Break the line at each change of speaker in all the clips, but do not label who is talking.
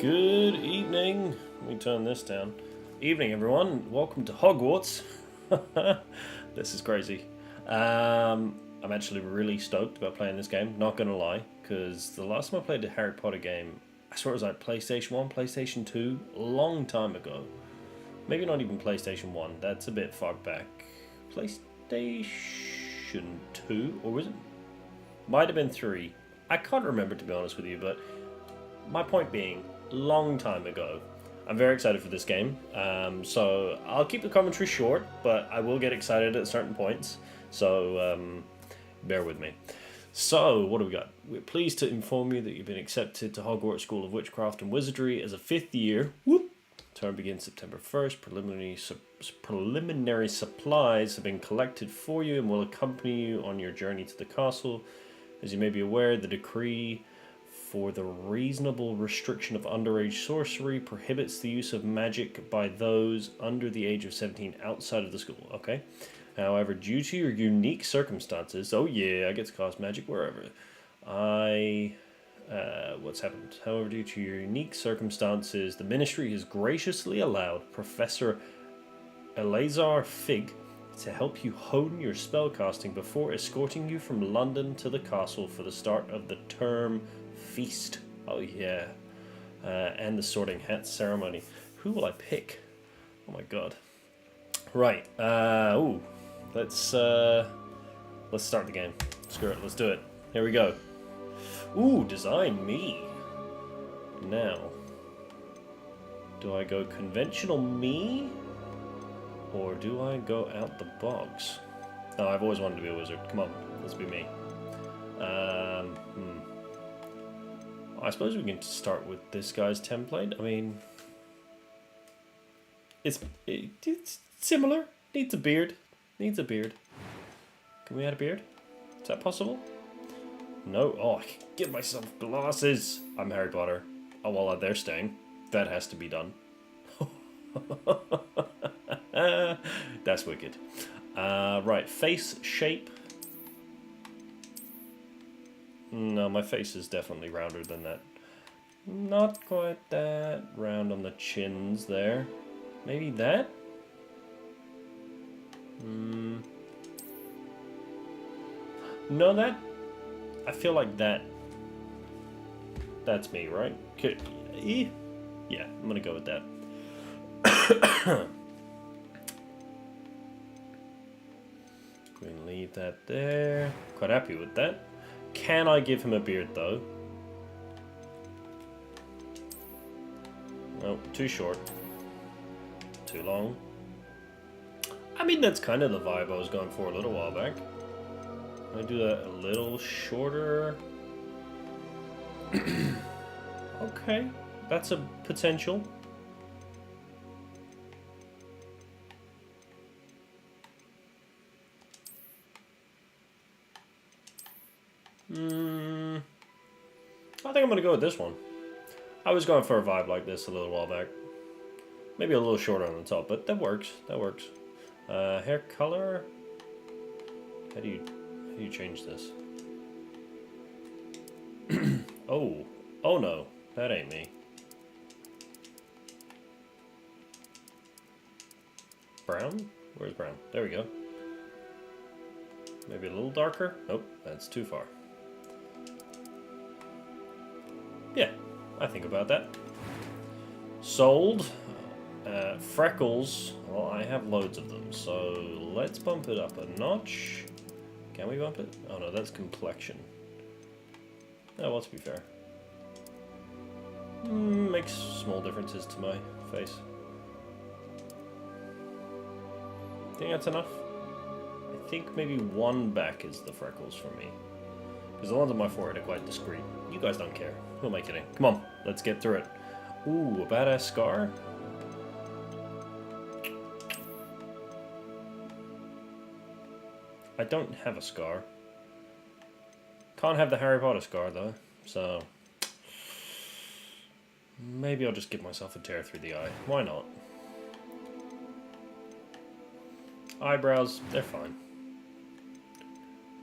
Good evening. Let me turn this down. Evening, everyone. Welcome to Hogwarts. This is crazy. I'm actually really stoked about playing this game, not gonna lie, because the last time I played a Harry Potter game, I swear it was like PlayStation 1, PlayStation 2, a long time ago. Maybe not even PlayStation 1, that's a bit far back. PlayStation 2, or was it? Might have been 3. I can't remember, to be honest with you, but my point being, long time ago. I'm very excited for this game, so I'll keep the commentary short, but I will get excited at certain points, so bear with me. So, what do we got? We're pleased to inform you that you've been accepted to Hogwarts School of Witchcraft and Wizardry as a 5th year. Whoop! Term begins September 1st. Preliminary supplies have been collected for you and will accompany you on your journey to the castle. As you may be aware, the decree for the reasonable restriction of underage sorcery prohibits the use of magic by those under the age of 17 outside of the school. Okay. However, due to your unique circumstances, oh yeah, I get to cast magic wherever. What's happened? However, due to your unique circumstances, the Ministry has graciously allowed Professor Eleazar Fig to help you hone your spellcasting before escorting you from London to the castle for the start of the term feast. Oh yeah. And the sorting hat ceremony. Who will I pick? Oh my god. Right. Let's start the game. Screw it, let's do it. Here we go. Ooh, design me. Now, do I go conventional me? Or do I go out the box? Oh, I've always wanted to be a wizard. Come on, let's be me. I suppose we can start with this guy's template. I mean, it's similar. Needs a beard. Needs a beard. Can we add a beard? Is that possible? No. Oh, I can give myself glasses. I'm Harry Potter. Oh, well, they're staying. That has to be done. That's wicked. Right, face shape. No, my face is definitely rounder than that. Not quite that round on the chins there. Maybe that? No, that... I feel like that... That's me, right? Yeah, I'm gonna go with that. We can leave that there. Quite happy with that. Can I give him a beard, though? No, too short. Too long. I mean, that's kind of the vibe I was going for a little while back. I'm gonna do that a little shorter. Okay, that's a potential. I think I'm gonna go with this one. I was going for a vibe like this a little while back. Maybe a little shorter on the top, but that works. That works. Hair color. How do you change this? Oh no, that ain't me. Brown? Where's brown? There we go. Maybe a little darker? Nope, that's too far. Yeah, I think about that. Sold. Freckles. Well, I have loads of them, so let's bump it up a notch. Can we bump it? Oh no, that's complexion. Oh, well, to be fair. Makes small differences to my face. Think that's enough? I think maybe one back is the freckles for me. Because the ones on my forehead are quite discreet. You guys don't care. We'll make it in. Come on, let's get through it. Ooh, a badass scar. I don't have a scar. Can't have the Harry Potter scar though, so maybe I'll just give myself a tear through the eye. Why not? Eyebrows, they're fine.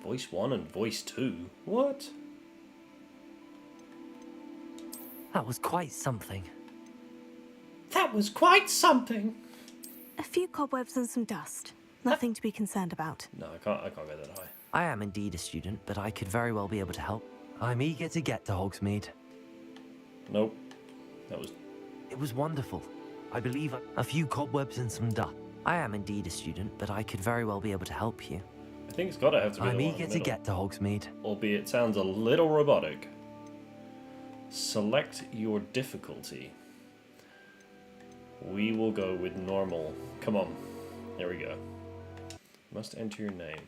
Voice 1 and voice 2? What?
That was quite something.
That was quite something.
A few cobwebs and some dust. Nothing to be concerned about.
No, I can't go that high.
I am indeed a student, but I could very well be able to help. I'm eager to get to Hogsmeade.
Nope. That was...
It was wonderful. I believe a few cobwebs and some dust. I am indeed a student, but I could very well be able to help you.
I think it's gotta have to be
I'm
the one in
eager
the
to
middle.
get to Hogsmeade.
Albeit it sounds a little robotic. Select your difficulty. We will go with normal. Come on. There we go. Must enter your name.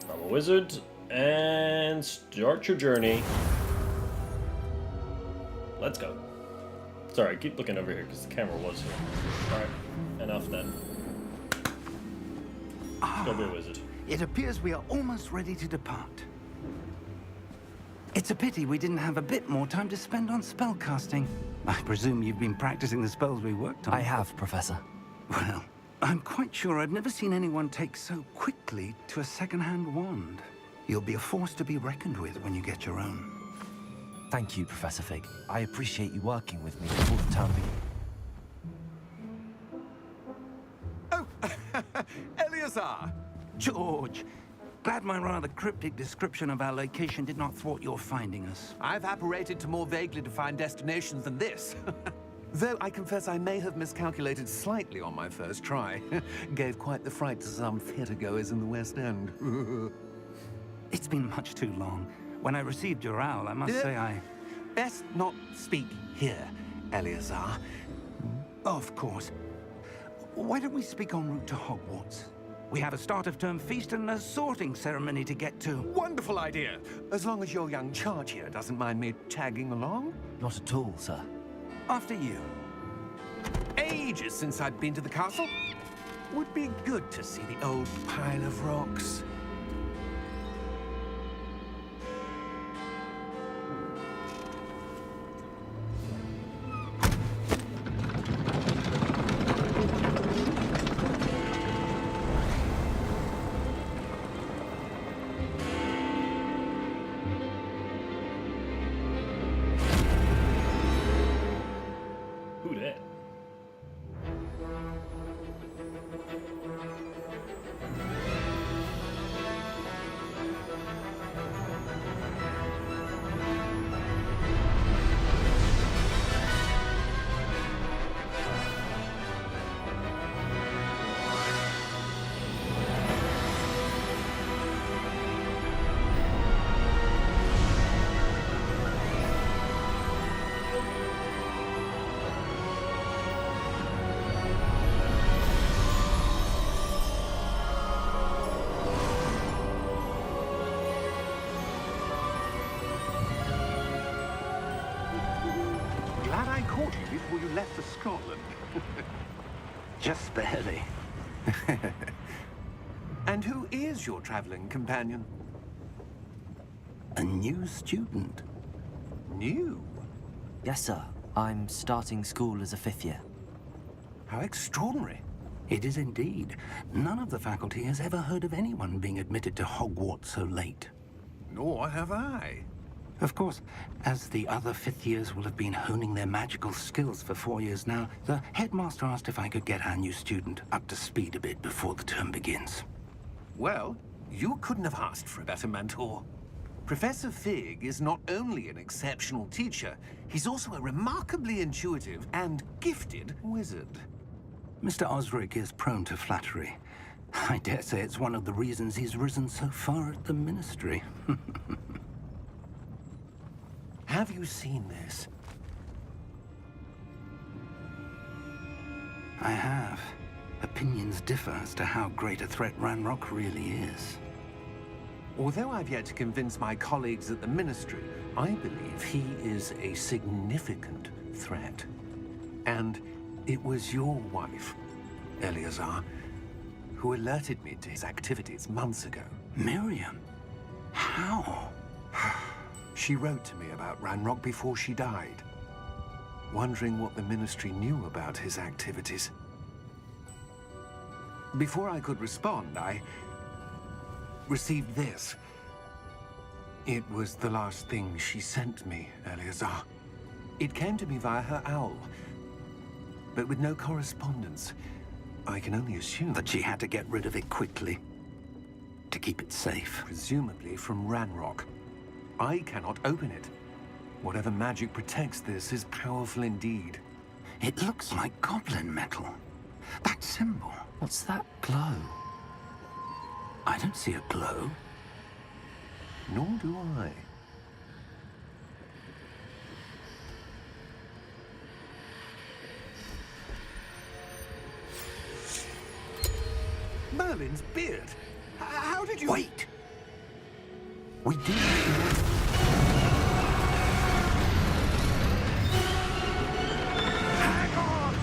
I'm a wizard, and start your journey. Let's go. Sorry, I keep looking over here because the camera was here. Alright, enough then. Let's go be a wizard.
It appears we are almost ready to depart. It's a pity we didn't have a bit more time to spend on spellcasting. I presume you've been practicing the spells we worked on.
I have, Professor.
Well, I'm quite sure I've never seen anyone take so quickly to a second-hand wand. You'll be a force to be reckoned with when you get your own.
Thank you, Professor Fig. I appreciate you working with me before the term begins.
Oh, Eleazar!
George, glad my rather cryptic description of our location did not thwart your finding us.
I've apparated to more vaguely defined destinations than this. Though I confess I may have miscalculated slightly on my first try. Gave quite the fright to some theatergoers in the West End.
It's been much too long. When I received your owl, I must say I...
Best not speak here, Eleazar.
Of course. Why don't we speak en route to Hogwarts? We have a start-of-term feast and a sorting ceremony to get to.
Wonderful idea! As long as your young charge here doesn't mind me tagging along.
Not at all, sir.
After you.
Ages since I'd been to the castle. Would be good to see the old pile of rocks.
Who dat?
Glad I caught you before you left for Scotland. Just barely.
And who is your traveling companion?
A new student.
New?
Yes, sir. I'm starting school as a 5th year.
How extraordinary.
It is indeed. None of the faculty has ever heard of anyone being admitted to Hogwarts so late.
Nor have I.
Of course, as the other 5th years will have been honing their magical skills for 4 years now, the headmaster asked if I could get our new student up to speed a bit before the term begins.
Well, you couldn't have asked for a better mentor. Professor Fig is not only an exceptional teacher, he's also a remarkably intuitive and gifted wizard.
Mr. Osric is prone to flattery. I dare say it's one of the reasons he's risen so far at the Ministry.
Have you seen this?
I have. Opinions differ as to how great a threat Ranrock really is.
Although I've yet to convince my colleagues at the Ministry, I believe he is a significant threat. And it was your wife, Eleazar, who alerted me to his activities months ago.
Miriam? How?
She wrote to me about Ranrock before she died, wondering what the Ministry knew about his activities. Before I could respond, I received this. It was the last thing she sent me, Eleazar. It came to me via her owl, but with no correspondence. I can only assume
That she had to get rid of it quickly to keep it safe.
presumably from Ranrock. I cannot open it. Whatever magic protects this is powerful indeed.
It looks like goblin metal. That symbol.
What's that glow?
I don't see a glow.
Nor do I. Merlin's beard. How did you...
Wait! We do.
Hang on!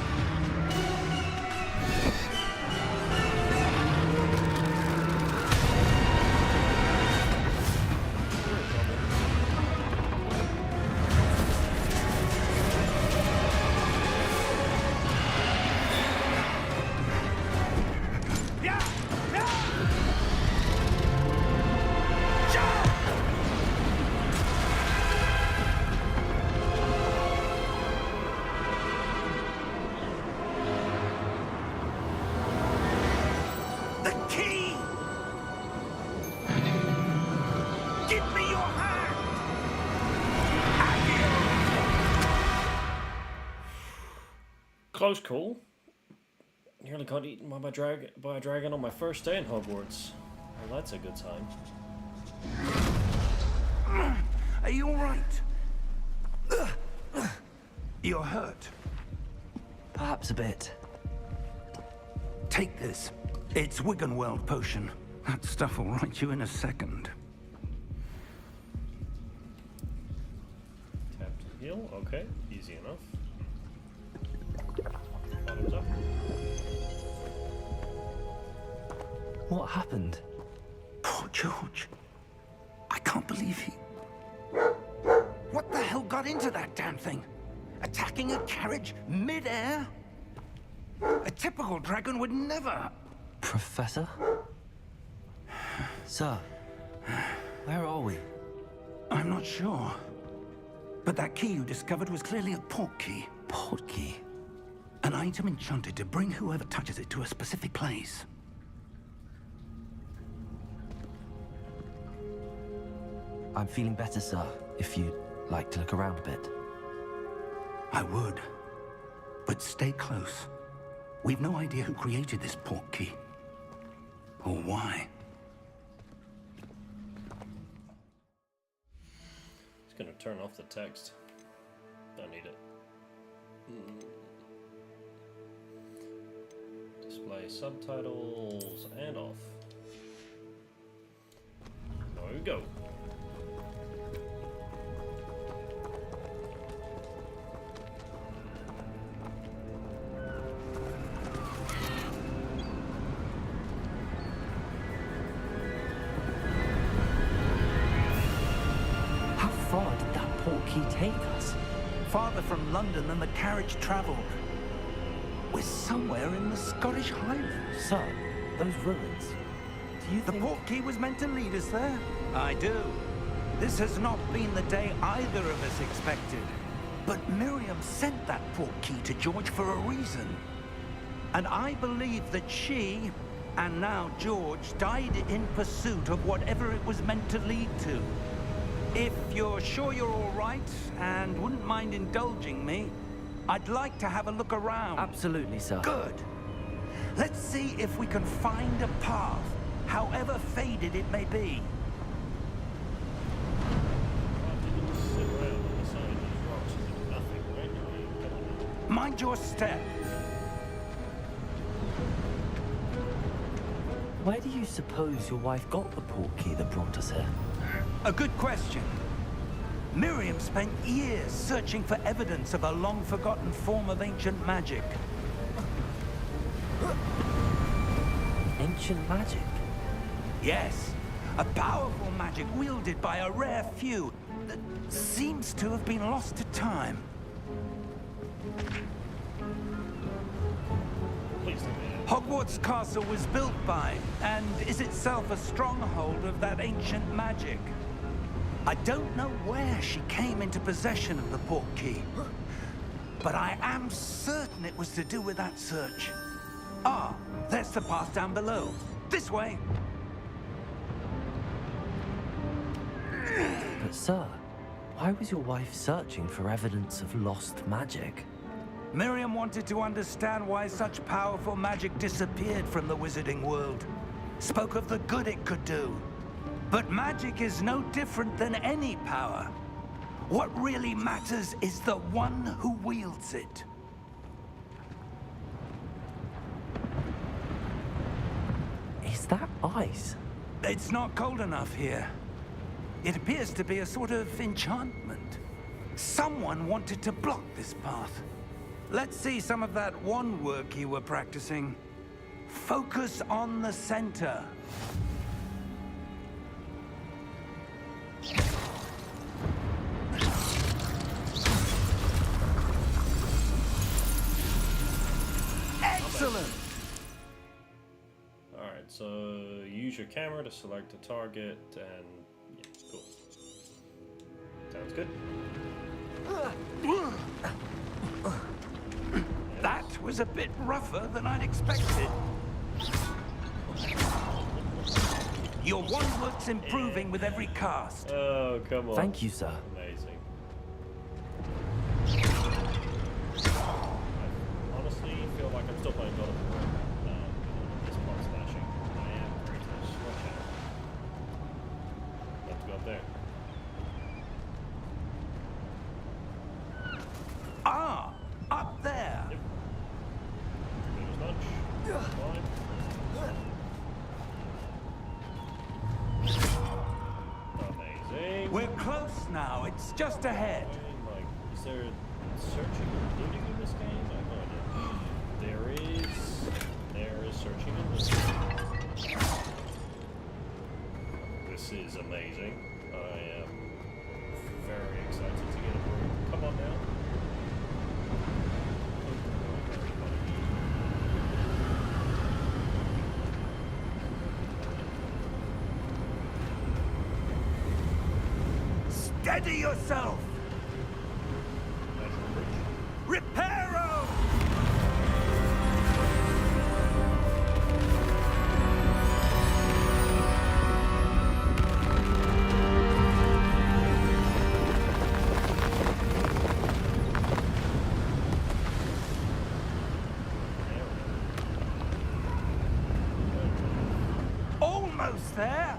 Yeah! Yeah! Jump! The key! Give me your hand!
Close call. Nearly got eaten by a dragon on my first day in Hogwarts. Well, that's a good sign.
Are you all right? You're hurt.
Perhaps a bit.
Take this. It's Wiggenweld potion. That stuff will right you in a second.
Tap to heal. Okay, easy enough. Bottoms up.
What happened?
Poor George. I can't believe he... What the hell got into that damn thing? Attacking a carriage mid-air? A typical dragon would never...
Professor? Sir, where are we?
I'm not sure. But that key you discovered was clearly a port key.
Port key?
An item enchanted to bring whoever touches it to a specific place.
I'm feeling better, sir, if you'd like to look around a bit.
I would. But stay close. We've no idea who created this port key. Or why.
Just gonna turn off the text. Don't need it. Display subtitles and off. There we go.
How far did that port key take us?
Farther from London than the carriage traveled. We're somewhere in the Scottish Highlands.
Sir, those ruins. Do you
The
think...
port key was meant to lead us there? I do. This has not been the day either of us expected. But Miriam sent that port key to George for a reason. And I believe that she, and now George, died in pursuit of whatever it was meant to lead to. If you're sure you're all right, and wouldn't mind indulging me, I'd like to have a look around.
Absolutely, sir.
Good. Let's see if we can find a path, however faded it may be.
Sit around on the side of these rocks and do nothing, right? I mean, come on.
Mind your step.
Where do you suppose your wife got the port key that brought us here?
A good question. Miriam spent years searching for evidence of a long-forgotten form of ancient magic.
Ancient magic?
Yes, a powerful magic wielded by a rare few that seems to have been lost to time.
Please tell me.
Hogwarts Castle was built by, and is itself a stronghold of that ancient magic. I don't know where she came into possession of the portkey, but I am certain it was to do with that search. Ah, there's the path down below. This way.
But sir, why was your wife searching for evidence of lost magic?
Miriam wanted to understand why such powerful magic disappeared from the wizarding world. Spoke of the good it could do. But magic is no different than any power. What really matters is the one who wields it.
Is that ice?
It's not cold enough here. It appears to be a sort of enchantment. Someone wanted to block this path. Let's see some of that wand work you were practicing. Focus on the center. Excellent!
Alright, so use your camera to select a target and yeah, cool. Sounds good.
That was a bit rougher than I'd expected. Your wand work's improving with every cast.
Oh, come on.
Thank you, sir.
Amazing. I honestly feel like I'm still playing God of War. This part's smashing. I am pretty much. Watch out. Let's go up there.
Ah, up there.
Yep. Thank you as much. Fine. Amazing.
We're close now. It's just ahead.
Like, is there searching and looting in this game? I have no idea. There is searching and looting. This is amazing. I am very excited to get aboard. Come on now.
Steady yourself. Reparo! Almost there.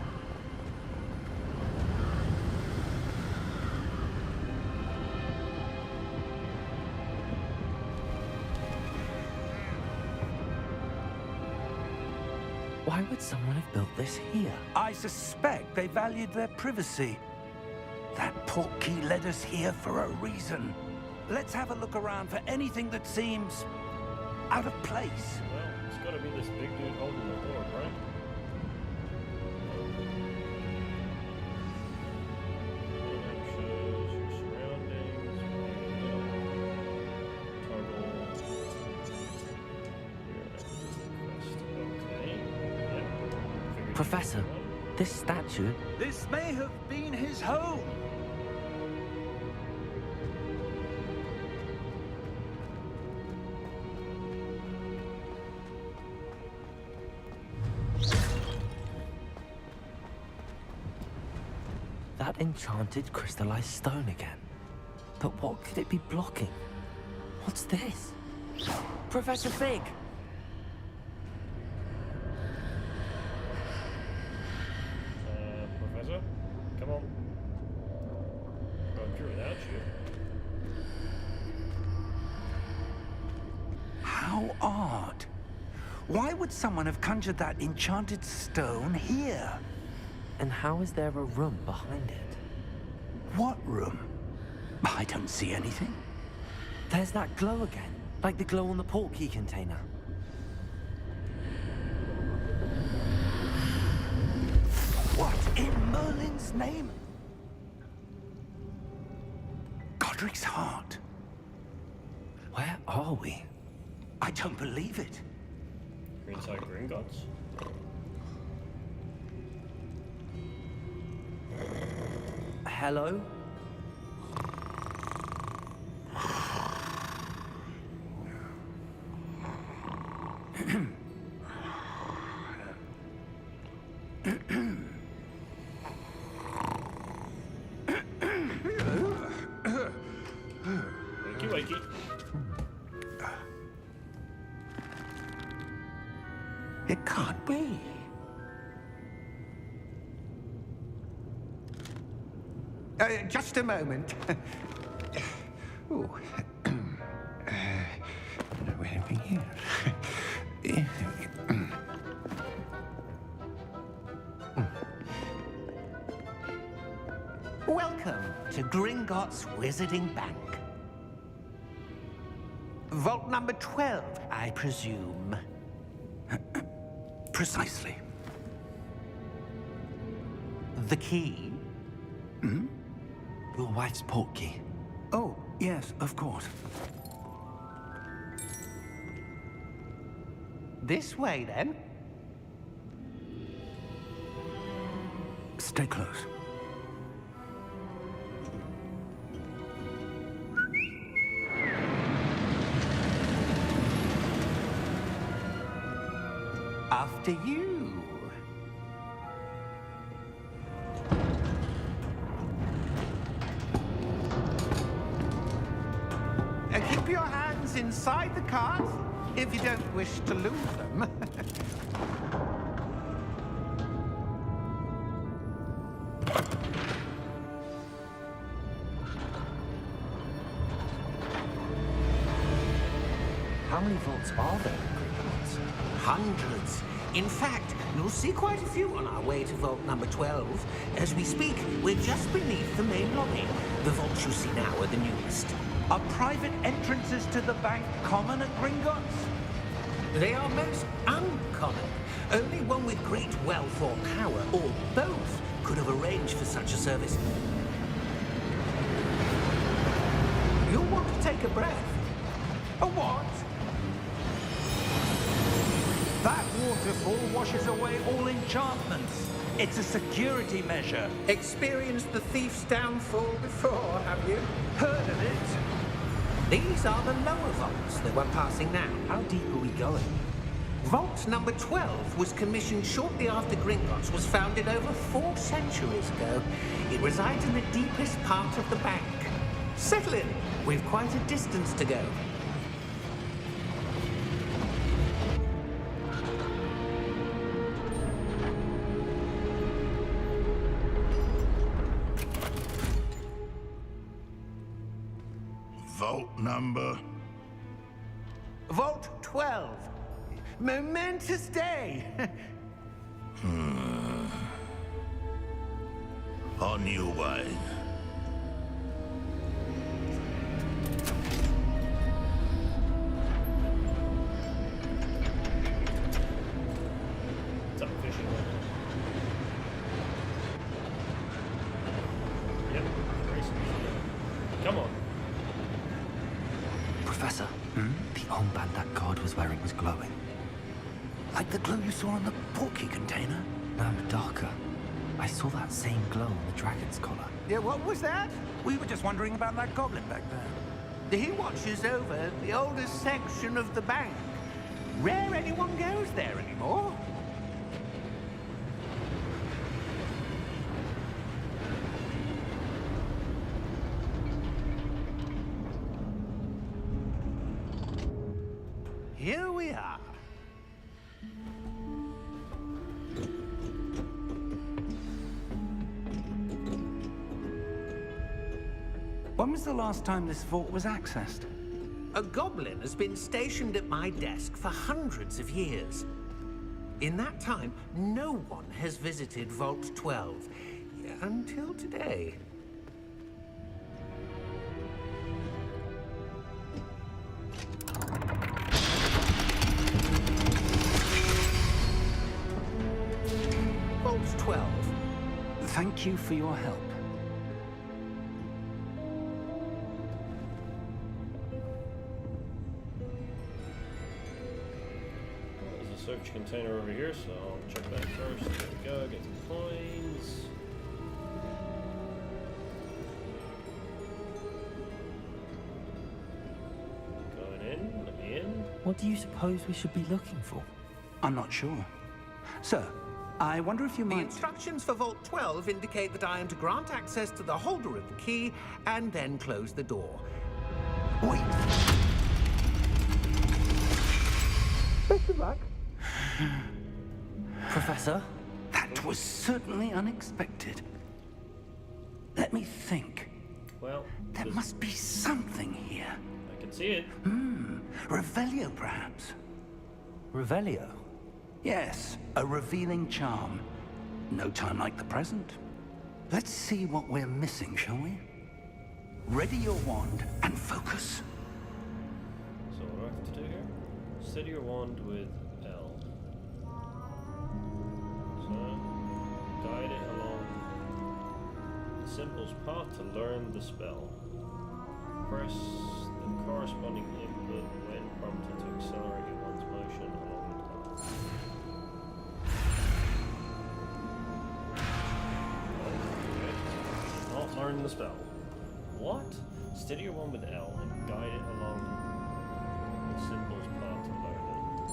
Why would someone have built this here?
I suspect they valued their privacy. That portkey led us here for a reason. Let's have a look around for anything that seems out of place.
Well, it's gotta be this big dude holding the door, right? Shows your surroundings.
Professor, this statue...
This may have been his home.
That enchanted crystallized stone again. But what could it be blocking? What's this? Professor Fig!
Professor? Come on. Going through without you.
How odd. Why would someone have conjured that enchanted stone here?
And how is there a room behind it?
What room? I don't see anything.
There's that glow again, like the glow on the portkey container.
What in Merlin's name? Godric's heart.
Where are we?
I don't believe it.
We're inside Gringotts.
Hello?
Wakey wakey.
It can't be. Just a moment. Ooh. Where are we here? Welcome to Gringotts Wizarding Bank. Vault number 12, I presume. Precisely. The key?
Your wife's portkey.
Oh, yes, of course. This way, then. Stay close. After you. Keep your hands inside the cart if you don't wish to lose them.
How many vaults are there in Gringotts?
Hundreds. In fact, you'll see quite a few on our way to vault number 12. As we speak, we're just beneath the main lobby. The vaults you see now are the newest.
Are private entrances to the bank common at Gringotts?
They are most uncommon. Only one with great wealth or power, or both, could have arranged for such a service. You'll want to take a breath.
A what? That waterfall washes away all enchantments. It's a security measure.
Experienced the thief's downfall before, have you?
Heard of it?
These are the lower vaults that we're passing now.
How deep are we going?
Vault number 12 was commissioned shortly after Gringotts was founded over 4 centuries ago. It resides in the deepest part of the bank. Settle in. We've quite a distance to go.
Vault number?
Vault 12. Momentous day.
On your way.
It's up fishing. Yep, racing. Come on.
Professor, the armband that guard was wearing was glowing.
Like the glow you saw on the portkey container?
No, darker. I saw that same glow on the dragon's collar.
Yeah, what was that? We were just wondering about that goblin back there.
He watches over the oldest section of the bank. Rare anyone goes there anymore. Here we are.
When was the last time this vault was accessed?
A goblin has been stationed at my desk for hundreds of years. In that time, no one has visited Vault 12 until today. Vault 12.
Thank you for your help.
search container over here, so I'll check that first. There we go, get some coins. Going in, let me in.
What do you suppose we should be looking for?
I'm not sure. Sir, I wonder if you
The
might...
instructions for Vault 12 indicate that I am to grant access to the holder of the key and then close the door.
Wait!
Best of luck.
Professor?
That was certainly unexpected. Let me think.
Well,
There must be something here.
I can see it.
Revelio, perhaps?
Revelio?
Yes, a revealing charm. No time like the present. Let's see what we're missing, shall we? Ready your wand and focus.
So what do I have to do here? Steady your wand with L. So, guide it along the symbol's path to learn the spell. Press the corresponding input when prompted to accelerate your wand's motion along the path. Okay. Not learn the spell. What? Steady your wand with L and guide it along the symbol's path to learn it.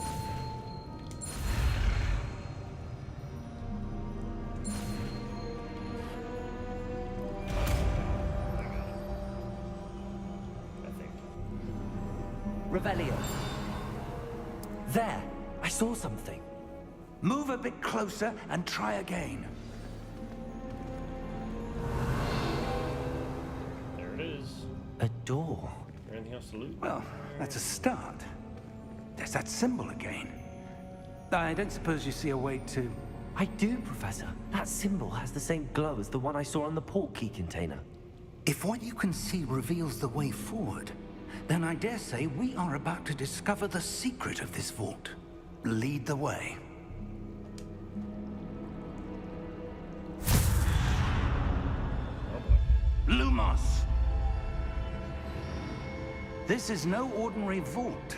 I think.
Revelio. There! I saw something.
Move a bit closer and try again.
There it is.
A door.
Is there anything else to loot?
Well, that's a start. There's that symbol again. I don't suppose you see a way to...
I do, Professor. That symbol has the same glow as the one I saw on the port key container.
If what you can see reveals the way forward, then I dare say we are about to discover the secret of this vault. Lead the way. Lumos! This is no ordinary vault.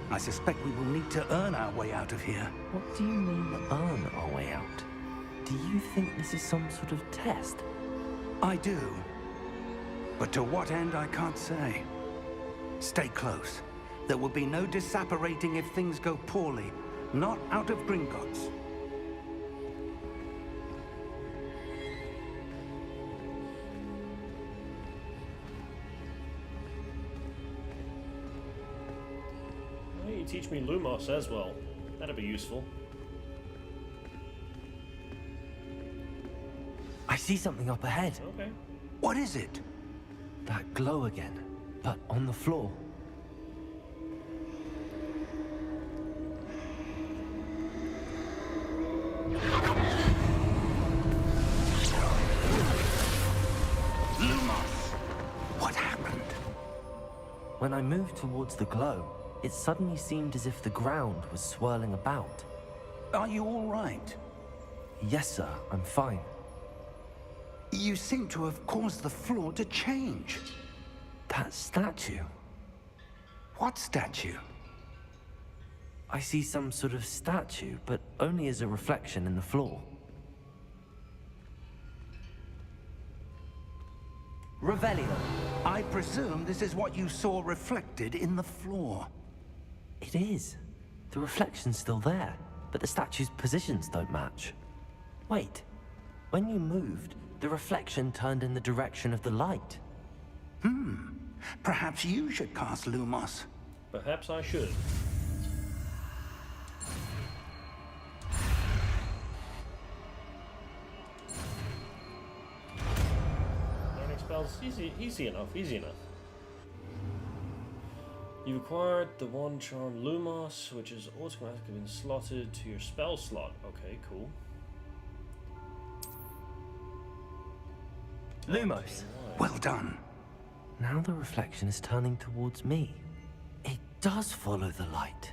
I suspect we will need to earn our way out of here.
What do you mean, earn our way out? Do you think this is some sort of test?
I do. But to what end, I can't say. Stay close. There will be no disapparating if things go poorly. Not out of Gringotts.
Hey, you teach me Lumos as well. That'd be useful.
I see something up ahead.
Okay.
What is it?
That glow again, but on the floor.
Lumos! What happened?
When I moved towards the glow, it suddenly seemed as if the ground was swirling about.
Are you all right?
Yes, sir, I'm fine.
You seem to have caused the floor to change.
That statue.
What statue?
I see some sort of statue, but only as a reflection in the floor. Revelio.
I presume this is what you saw reflected in the floor.
It is. The reflection's still there, but the statue's positions don't match. Wait. When you moved, the reflection turned in the direction of the light.
Perhaps you should cast Lumos.
Perhaps I should. Learning spells easy enough, easy enough. You've acquired the one charm Lumos, which has automatically been slotted to your spell slot. Okay, cool.
Lumos.
Well done.
Now the reflection is turning towards me. It does follow the light.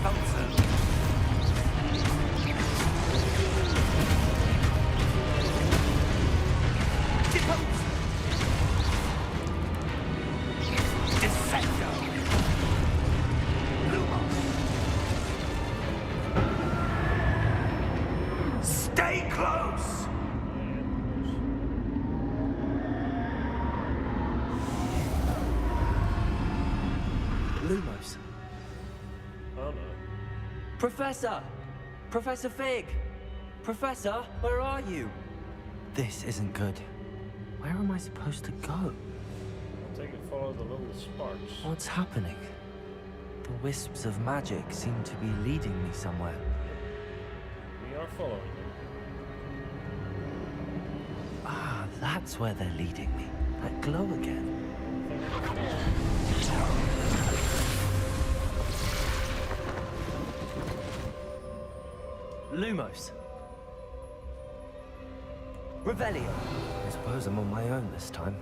Expulsor. Depose. Defender. Lumos. Stay close.
Lumos.
Oh no.
Professor! Professor Fig! Professor, where are you? This isn't good. Where am I supposed to go?
I think it follows the little sparks.
What's happening? The wisps of magic seem to be leading me somewhere.
We are following them.
Ah, that's where they're leading me. That glow again. Lumos. Revelio. I suppose I'm on my own this time.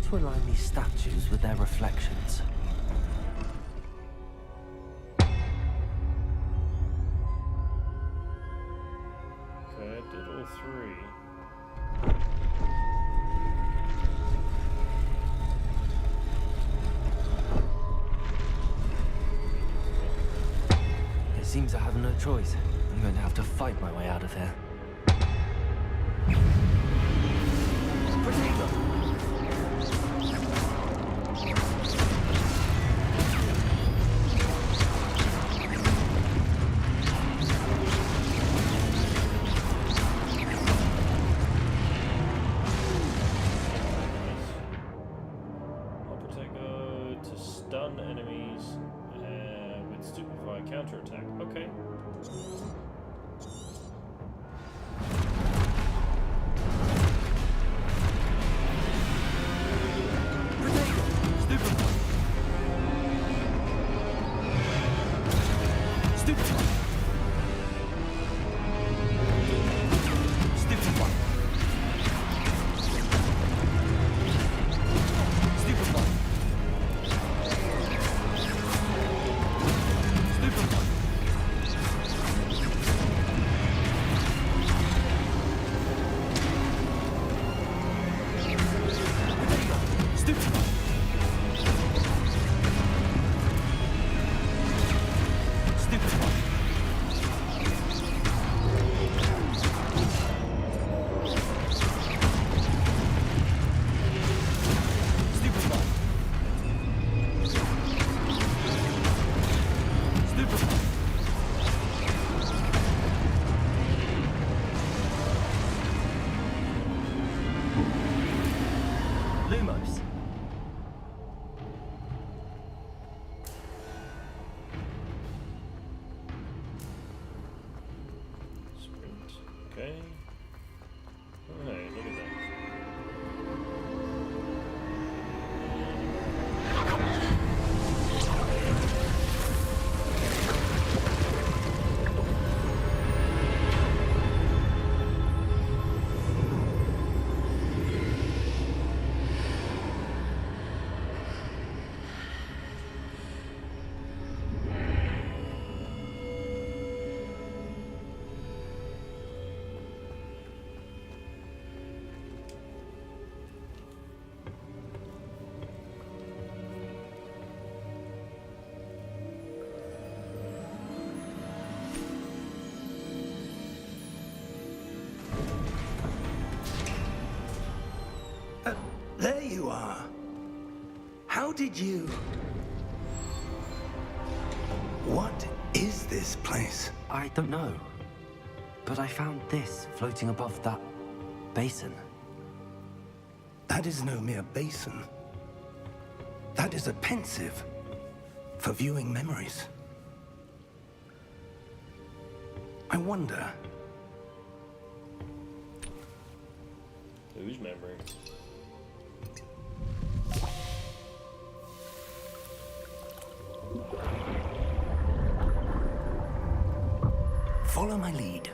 To align these statues with their reflections.
Okay, I did all three.
It seems I have no choice. I'm going to have to fight my way out of here. Protego!
Stun enemies with stupefy counterattack. Okay.
Lumos.
Sprint. Okay. Oh, hey, look at that.
There you are. How did you... What is this place?
I don't know. But I found this floating above that basin.
That is no mere basin. That is a pensive for viewing memories. I wonder.
Whose memory?
Follow my lead.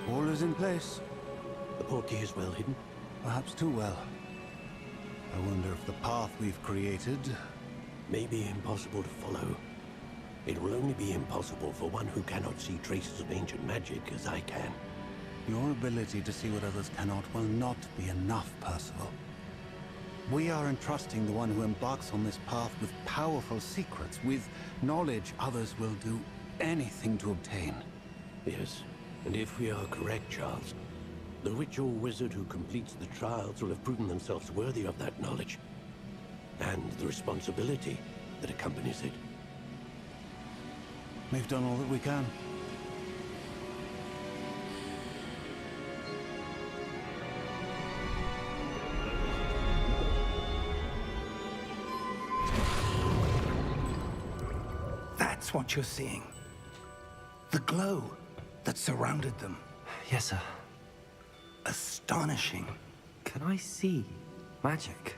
All is in place.
The portkey is well hidden.
Perhaps too well. I wonder if the path we've created...
May be impossible to follow. It will only be impossible for one who cannot see traces of ancient magic as I can.
Your ability to see what others cannot will not be enough, Percival. We are entrusting the one who embarks on this path with powerful secrets, with knowledge others will do anything to obtain.
Yes, and if we are correct, Charles, the witch or wizard who completes the trials will have proven themselves worthy of that knowledge. And the responsibility that accompanies it.
We've done all that we can.
That's what you're seeing. The glow that surrounded them.
Yes, sir.
Astonishing.
Can I see magic?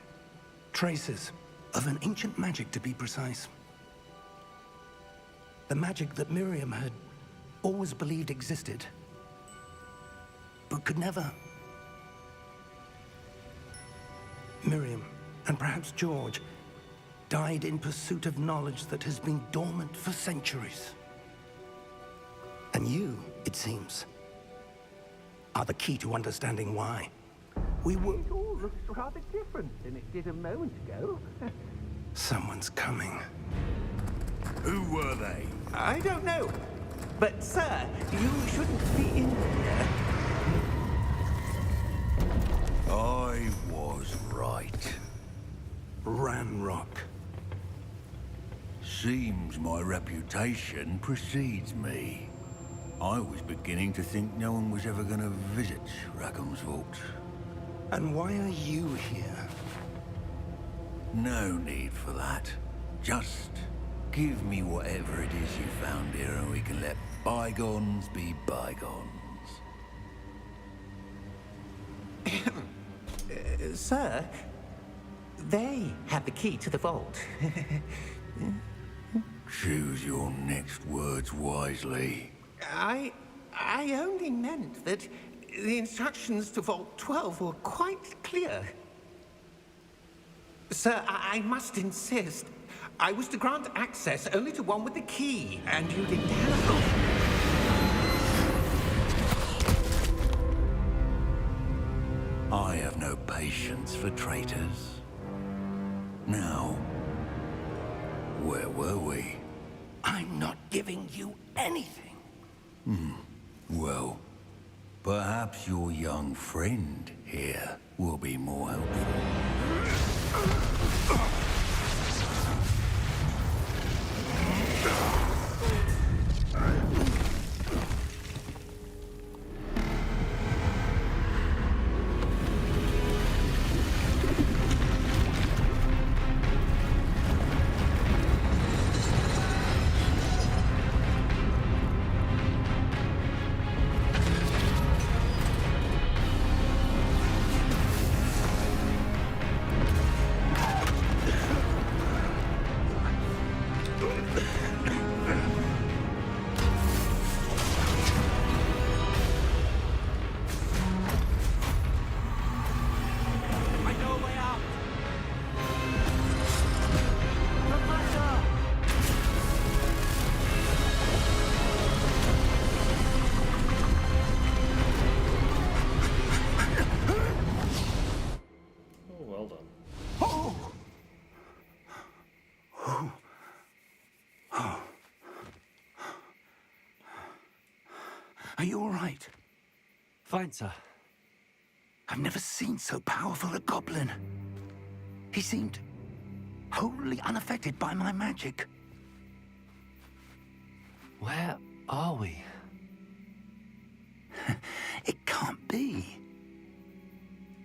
Traces of an ancient magic, to be precise. The magic that Miriam had always believed existed, but could never. Miriam, and perhaps George, died in pursuit of knowledge that has been dormant for centuries. And you, it seems, are the key to understanding why. We were...
It all looks rather different than it did a moment ago.
Someone's coming.
Who were they?
I don't know. But, sir, you shouldn't be in here.
I was right.
Ranrock.
Seems my reputation precedes me. I was beginning to think no one was ever going to visit Rackham's vault.
And why are you here?
No need for that. Just give me whatever it is you found here and we can let bygones be bygones.
Sir, they have the key to the vault.
Choose your next words wisely.
I only meant that the instructions to Vault 12 were quite clear. Sir, I must insist. I was to grant access only to one with the key, and you didn't have.
I have no patience for traitors. Now, where were we?
I'm not giving you anything.
Well, perhaps your young friend here will be more helpful.
Are you all right?
Fine, sir.
I've never seen so powerful a goblin. He seemed wholly unaffected by my magic.
Where are we?
It can't be.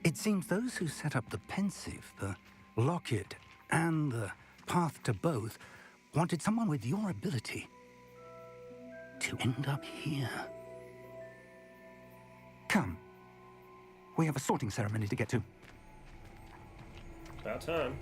It seems those who set up the Pensive, the Locket, and the Path to Both wanted someone with your ability to end up here. Come. We have a sorting ceremony to get to.
About time.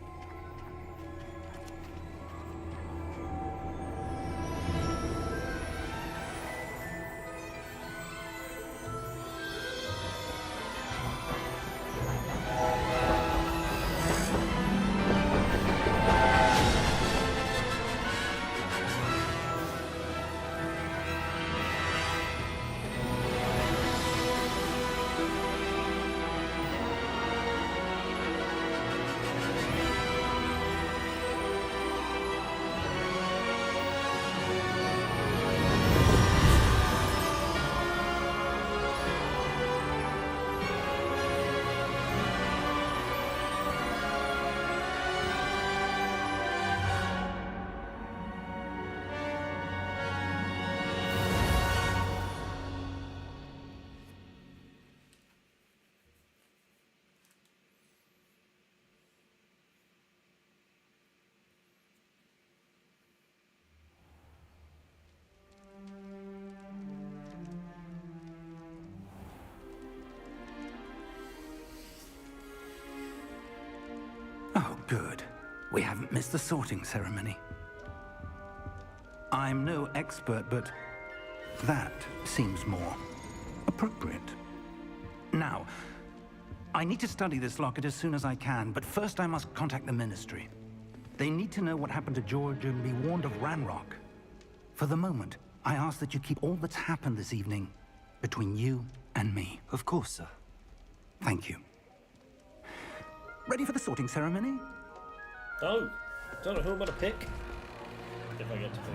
Oh, good. We haven't missed the sorting ceremony. I'm no expert, but that seems more appropriate. Now, I need to study this locket as soon as I can, but first I must contact the Ministry. They need to know what happened to George and be warned of Ranrock. For the moment, I ask that you keep all that's happened this evening between you and me.
Of course, sir.
Thank you. Ready for the sorting ceremony?
Oh, don't know who I'm gonna pick. If I get to pick.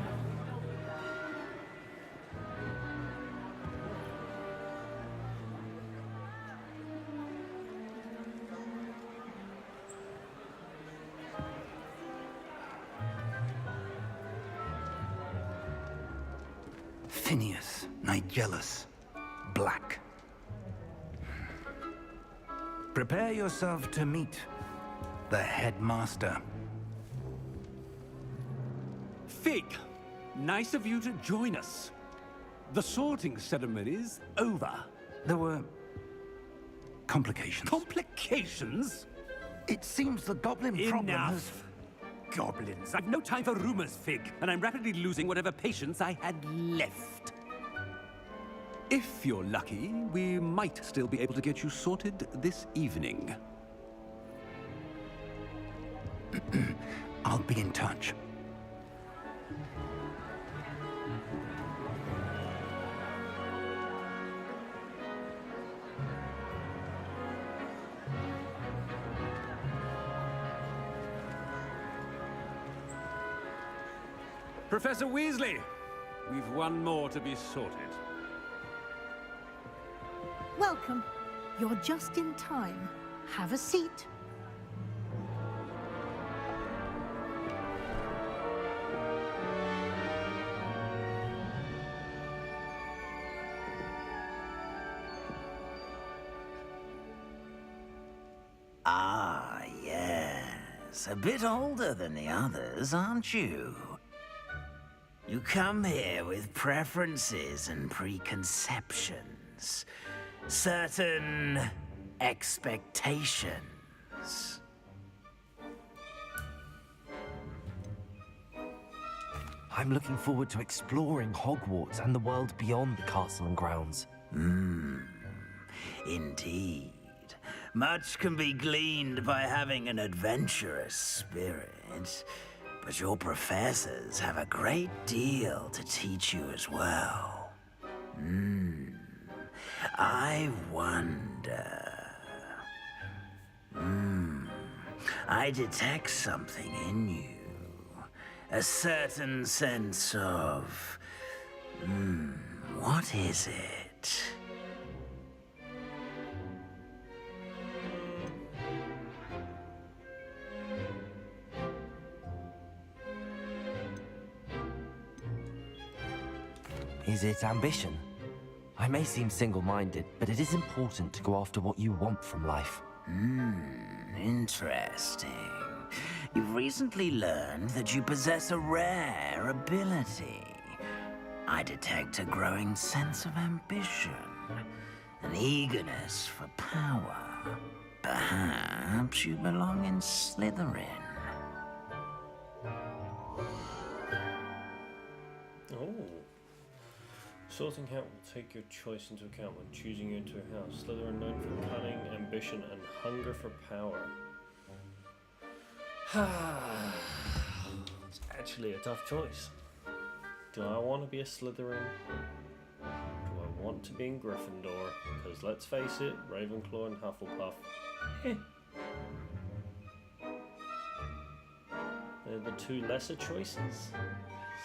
Phineas, Nigellus, Black. Prepare yourself to meet the headmaster.
Fig, nice of you to join us. The sorting ceremony's over.
There were complications.
Complications?
It seems the goblin problem has...
Enough. Goblins. I've no time for rumors, Fig, and I'm rapidly losing whatever patience I had left. If you're lucky, we might still be able to get you sorted this evening.
I'll be in touch.
Professor Weasley, we've one more to be sorted.
Welcome. You're just in time. Have a seat.
Ah, yes. A bit older than the others, aren't you? You come here with preferences and preconceptions. Certain expectations.
I'm looking forward to exploring Hogwarts and the world beyond the castle and grounds.
Indeed. Much can be gleaned by having an adventurous spirit, but your professors have a great deal to teach you as well. I wonder... I detect something in you. A certain sense of... what is it?
Is it ambition? I may seem single-minded, but it is important to go after what you want from life.
Interesting. You've recently learned that you possess a rare ability. I detect a growing sense of ambition, an eagerness for power. Perhaps you belong in Slytherin.
Oh. Sorting hat will take your choice into account when choosing you into a house. Slytherin known for cunning, ambition, and hunger for power. It's actually a tough choice. Do I want to be a Slytherin? Do I want to be in Gryffindor? Because let's face it, Ravenclaw and Hufflepuff. They're the two lesser choices. Is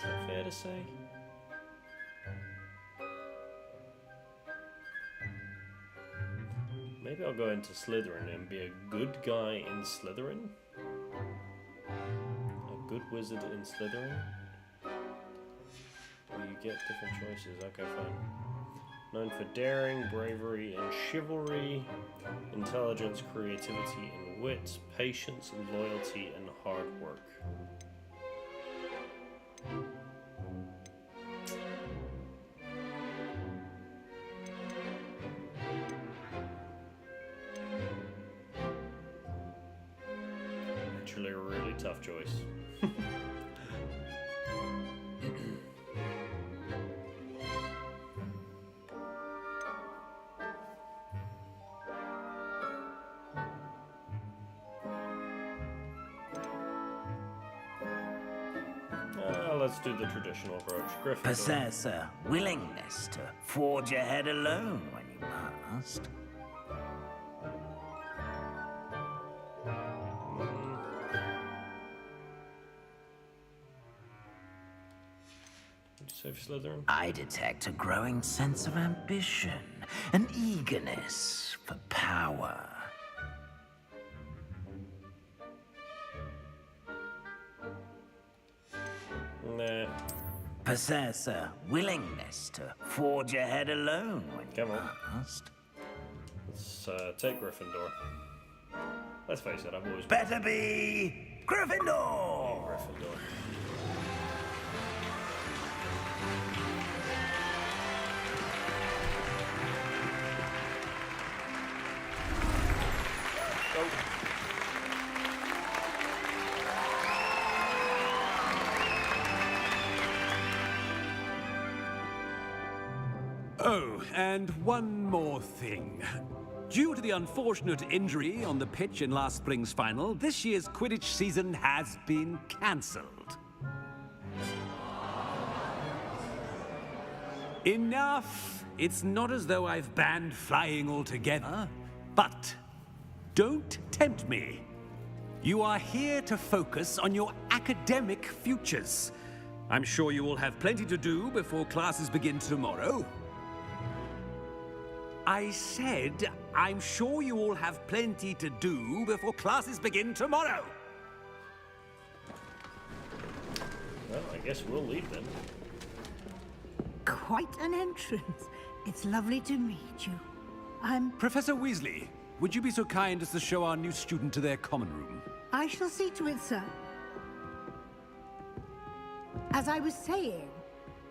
that fair to say? Maybe I'll go into Slytherin and be a good guy in Slytherin? A good wizard in Slytherin? Or you get different choices. Okay, fine. Known for daring, bravery, and chivalry, intelligence, creativity, and wit, patience, loyalty, and hard work. Actually, a really tough choice. Let's do the traditional approach. Gryffindor.
Possess a willingness to forge ahead alone when you must.
What'd you say for Slytherin?
I detect a growing sense of ambition, an eagerness for power.
Nah.
Possess a willingness to forge ahead alone when you must.
Let's take Gryffindor. Let's face it, I've always
better be Gryffindor.
Gryffindor.
Oh, and one more thing. Due to the unfortunate injury on the pitch in last spring's final, this year's Quidditch season has been cancelled. Enough! It's not as though I've banned flying altogether, but don't tempt me. You are here to focus on your academic futures. I'm sure you will have plenty to do before classes begin tomorrow. I said, I'm sure you all have plenty to do before classes begin tomorrow.
Well, I guess we'll leave then.
Quite an entrance. It's lovely to meet you. I'm...
Professor Weasley, would you be so kind as to show our new student to their common room?
I shall see to it, sir. As I was saying,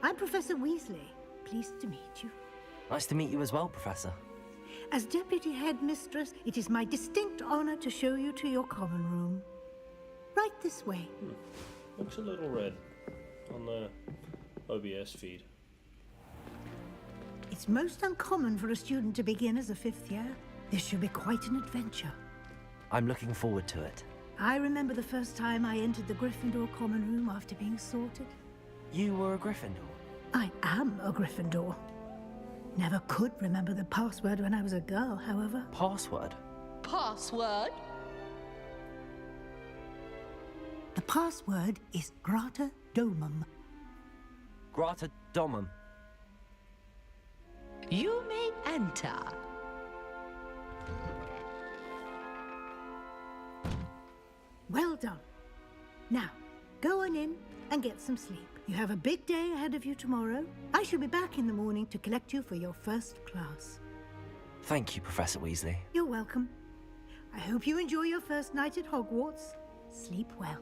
I'm Professor Weasley. Pleased to meet you.
Nice to meet you as well, Professor.
As Deputy Headmistress, it is my distinct honor to show you to your common room. Right this way.
Looks a little red on the OBS feed.
It's most uncommon for a student to begin as a fifth year. This should be quite an adventure.
I'm looking forward to it.
I remember the first time I entered the Gryffindor common room after being sorted.
You were a Gryffindor?
I am a Gryffindor. Never could remember the password when I was a girl, however.
Password?
Password?
The password is Grata Domum.
Grata Domum.
You may enter.
Well done. Now, go on in and get some sleep. You have a big day ahead of you tomorrow. I shall be back in the morning to collect you for your first class.
Thank you, Professor Weasley.
You're welcome. I hope you enjoy your first night at Hogwarts. Sleep well.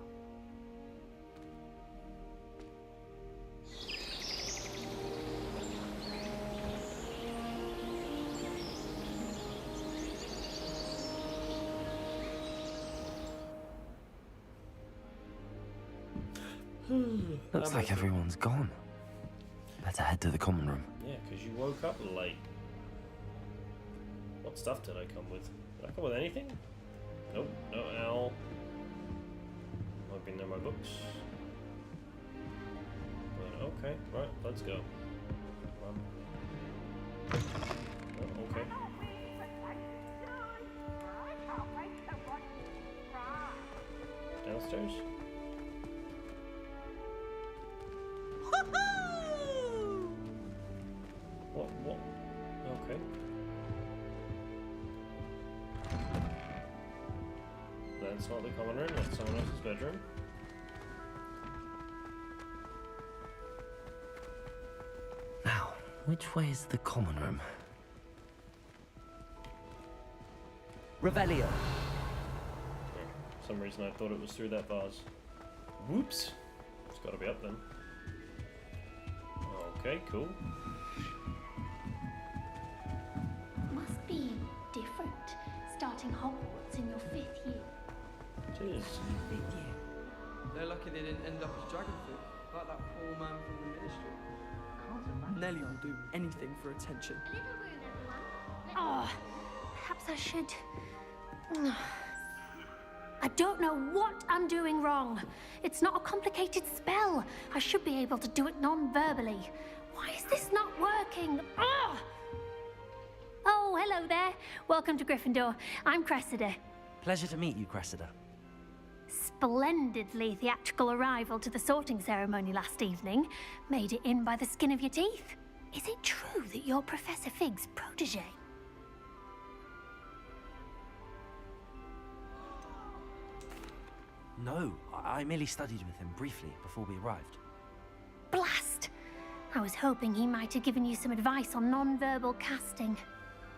Looks like everyone's gone. Better head to the common room.
Yeah, because you woke up late. What stuff did I come with? Did I come with anything? Nope, no owl. Might be in my books. But okay, right, let's go. Oh, okay. Downstairs? What? Okay. That's not the common room, that's someone else's bedroom.
Now, which way is the common room?
Revelio.
For some reason I thought it was through that vase. Whoops. It's gotta be up then. Okay, cool.
Must be different, starting Hogwarts in your 5th year.
It is.
5th year.
They're lucky they didn't end up as dragon fruit, like that poor man from the ministry. Nelly will do anything for attention.
Oh, perhaps I should. I don't know what I'm doing wrong. It's not a complicated spell. I should be able to do it non-verbally. Why is this not working? Oh, hello there. Welcome to Gryffindor. I'm Cressida.
Pleasure to meet you, Cressida.
Splendidly theatrical arrival to the sorting ceremony last evening. Made it in by the skin of your teeth. Is it true that you're Professor Fig's protege?
No, I merely studied with him briefly before we arrived.
Blast! I was hoping he might have given you some advice on non-verbal casting.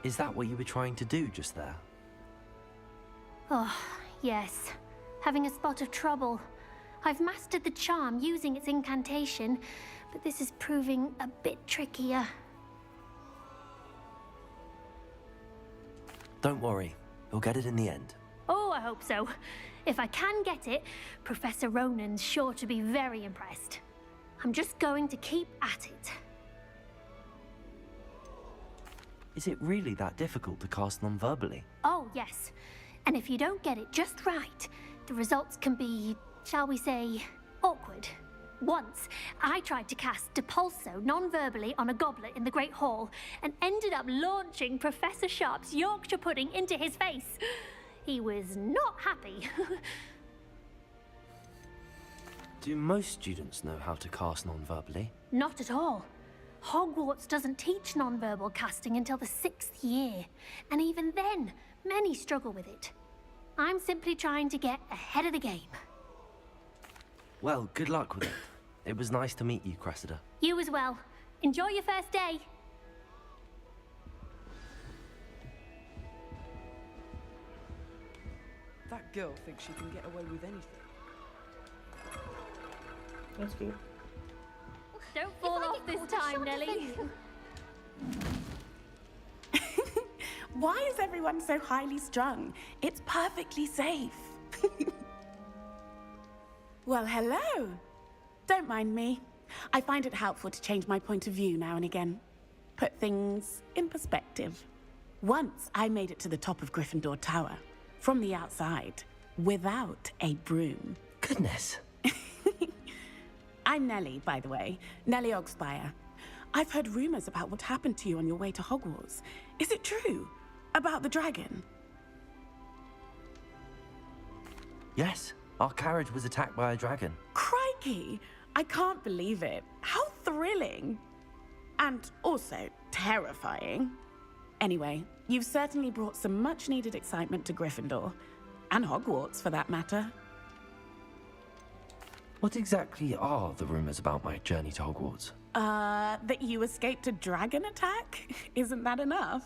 Is that what you were trying to do just there?
Oh, yes. Having a spot of trouble. I've mastered the charm using its incantation, but this is proving a bit trickier.
Don't worry, you'll get it in the end.
Oh, I hope so. If I can get it, Professor Ronan's sure to be very impressed. I'm just going to keep at it.
Is it really that difficult to cast non-verbally?
Oh, yes. And if you don't get it just right, the results can be, shall we say, awkward. Once, I tried to cast Depulso non-verbally on a goblet in the Great Hall and ended up launching Professor Sharp's Yorkshire pudding into his face. He was not happy.
Do most students know how to cast non-verbally?
Not at all. Hogwarts doesn't teach non-verbal casting until the 6th year, and even then, many struggle with it. I'm simply trying to get ahead of the game.
Well, good luck with it. It was nice to meet you, Cressida.
You as well. Enjoy your first day.
That girl thinks she can get away with anything.
That's cool.
Don't fall off this time, Nelly.
Why is everyone so highly strung? It's perfectly safe. Well, hello. Don't mind me. I find it helpful to change my point of view now and again. Put things in perspective. Once I made it to the top of Gryffindor Tower, from the outside, without a broom.
Goodness.
I'm Nellie, by the way. Nellie Ogspire. I've heard rumors about what happened to you on your way to Hogwarts. Is it true? About the dragon?
Yes, our carriage was attacked by a dragon.
Crikey! I can't believe it. How thrilling! And also terrifying. Anyway, you've certainly brought some much-needed excitement to Gryffindor. And Hogwarts, for that matter.
What exactly are the rumors about my journey to Hogwarts?
That you escaped a dragon attack? Isn't that enough?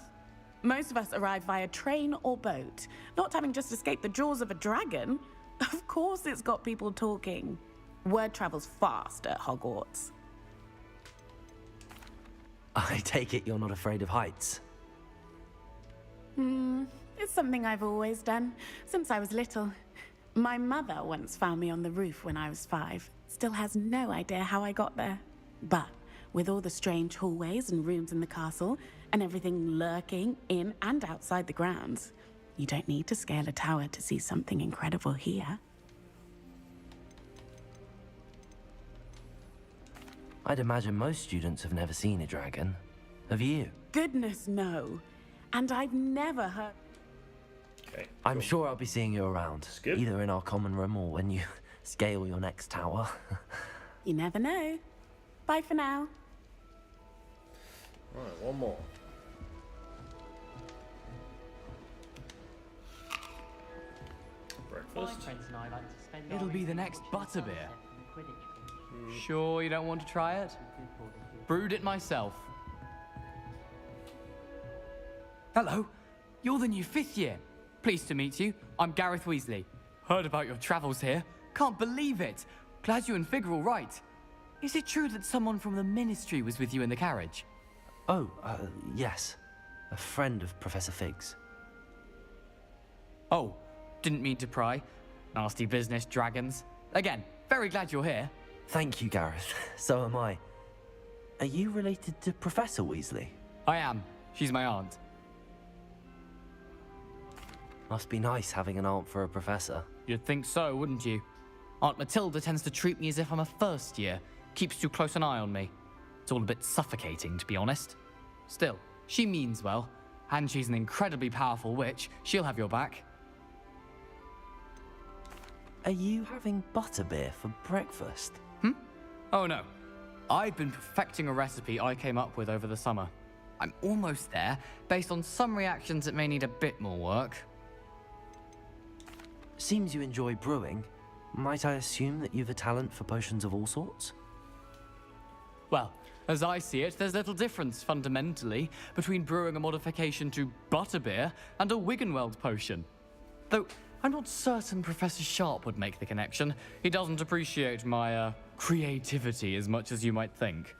Most of us arrive via train or boat, not having just escaped the jaws of a dragon. Of course it's got people talking. Word travels fast at Hogwarts.
I take it you're not afraid of heights.
It's something I've always done, since I was little. My mother once found me on the roof when I was 5. Still has no idea how I got there. But with all the strange hallways and rooms in the castle, and everything lurking in and outside the grounds, you don't need to scale a tower to see something incredible here.
I'd imagine most students have never seen a dragon. Have you?
Goodness, no. And I've never heard...
Okay.
I'm sure I'll be seeing you around.
Good.
Either in our common room or when you scale your next tower.
You never know. Bye for now.
Alright, one more. Breakfast.
It'll be the next butterbeer. Sure you don't want to try it? Brewed it myself. Hello, you're the new 5th year. Pleased to meet you. I'm Gareth Weasley. Heard about your travels here. Can't believe it. Glad you and Fig are all right. Is it true that someone from the Ministry was with you in the carriage?
Oh, yes. A friend of Professor Fig's.
Oh, didn't mean to pry. Nasty business, dragons. Again, very glad you're here.
Thank you, Gareth. So am I. Are you related to Professor Weasley?
I am. She's my aunt.
Must be nice having an aunt for a professor.
You'd think so, wouldn't you? Aunt Matilda tends to treat me as if I'm a first year. Keeps too close an eye on me. It's all a bit suffocating, to be honest. Still, she means well. And she's an incredibly powerful witch. She'll have your back.
Are you having butterbeer for breakfast?
Oh no. I've been perfecting a recipe I came up with over the summer. I'm almost there, based on some reactions that may need a bit more work.
Seems you enjoy brewing. Might I assume that you've a talent for potions of all sorts?
Well, as I see it, there's little difference, fundamentally, between brewing a modification to butterbeer and a Wiggenweld potion. Though, I'm not certain Professor Sharp would make the connection. He doesn't appreciate my, creativity as much as you might think.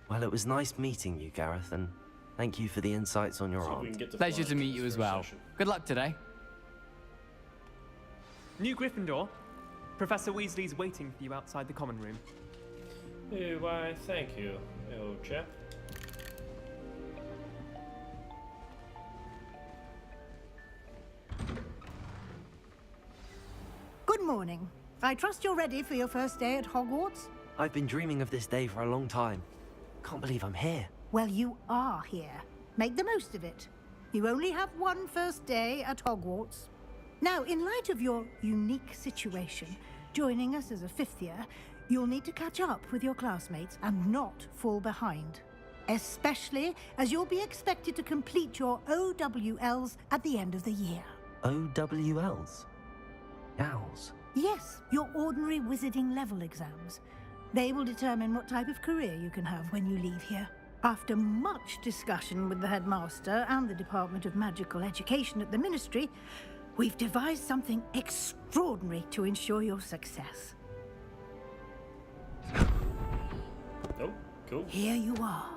Well, it was nice meeting you, Gareth, and thank you for the insights on your aunt.
Pleasure to meet you as well. Good luck today.
New Gryffindor. Professor Weasley's waiting for you outside the common room.
Why, thank you, old chap.
Good morning. I trust you're ready for your first day at Hogwarts?
I've been dreaming of this day for a long time. Can't believe I'm here.
Well, you are here. Make the most of it. You only have one first day at Hogwarts. Now, in light of your unique situation, joining us as a 5th year, you'll need to catch up with your classmates and not fall behind. Especially as you'll be expected to complete your OWLs at the end of the year.
OWLs? Owls?
Yes, your ordinary wizarding level exams. They will determine what type of career you can have when you leave here. After much discussion with the headmaster and the Department of Magical Education at the Ministry, we've devised something extraordinary to ensure your success.
Oh, cool.
Here you are.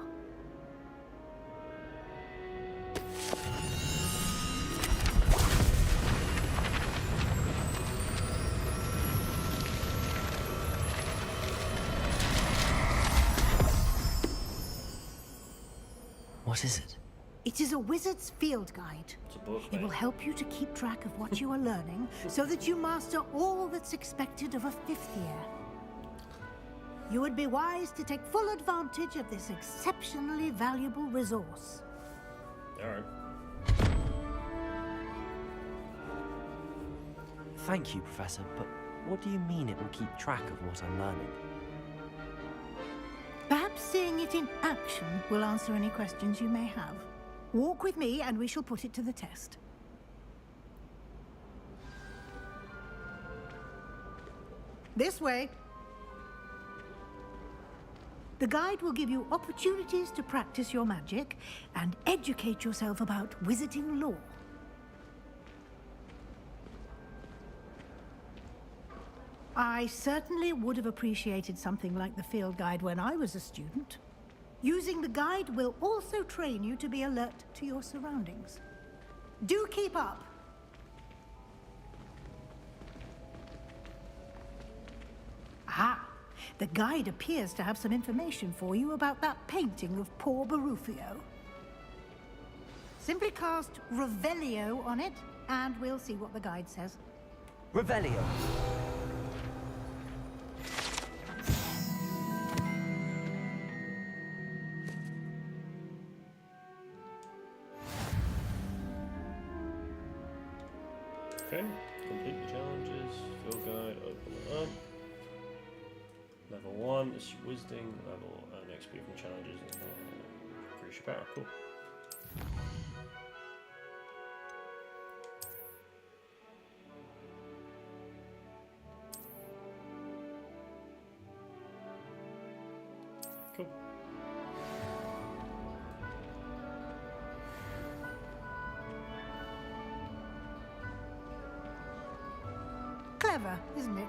What is it?
It is a wizard's field guide.
It's a book,
It will
mate.
help you to keep track of what you are learning so that you master all that's expected of a 5th year. You would be wise to take full advantage of this exceptionally valuable resource.
Alright.
Thank you, Professor, but what do you mean it will keep track of what I'm learning?
Perhaps seeing it in action will answer any questions you may have. Walk with me and we shall put it to the test. This way. The guide will give you opportunities to practice your magic and educate yourself about wizarding lore. I certainly would have appreciated something like the field guide when I was a student. Using the guide will also train you to be alert to your surroundings. Do keep up. Aha! The guide appears to have some information for you about that painting of poor Barufio. Simply cast Revelio on it, and we'll see what the guide says.
Revelio.
Okay, complete the challenges, field guide, open it up. Level 1 is wizarding, level XP from challenges, increase your power, cool. Cool.
Clever, isn't it?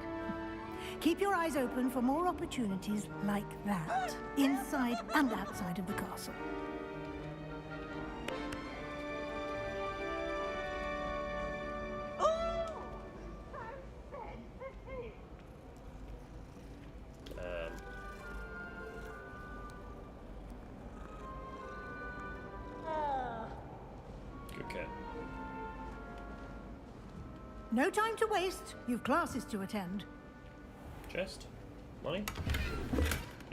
Keep your eyes open for more opportunities like that, inside and outside of the castle.
Good cat.
No time to waste. You've classes to attend.
Chest? Money?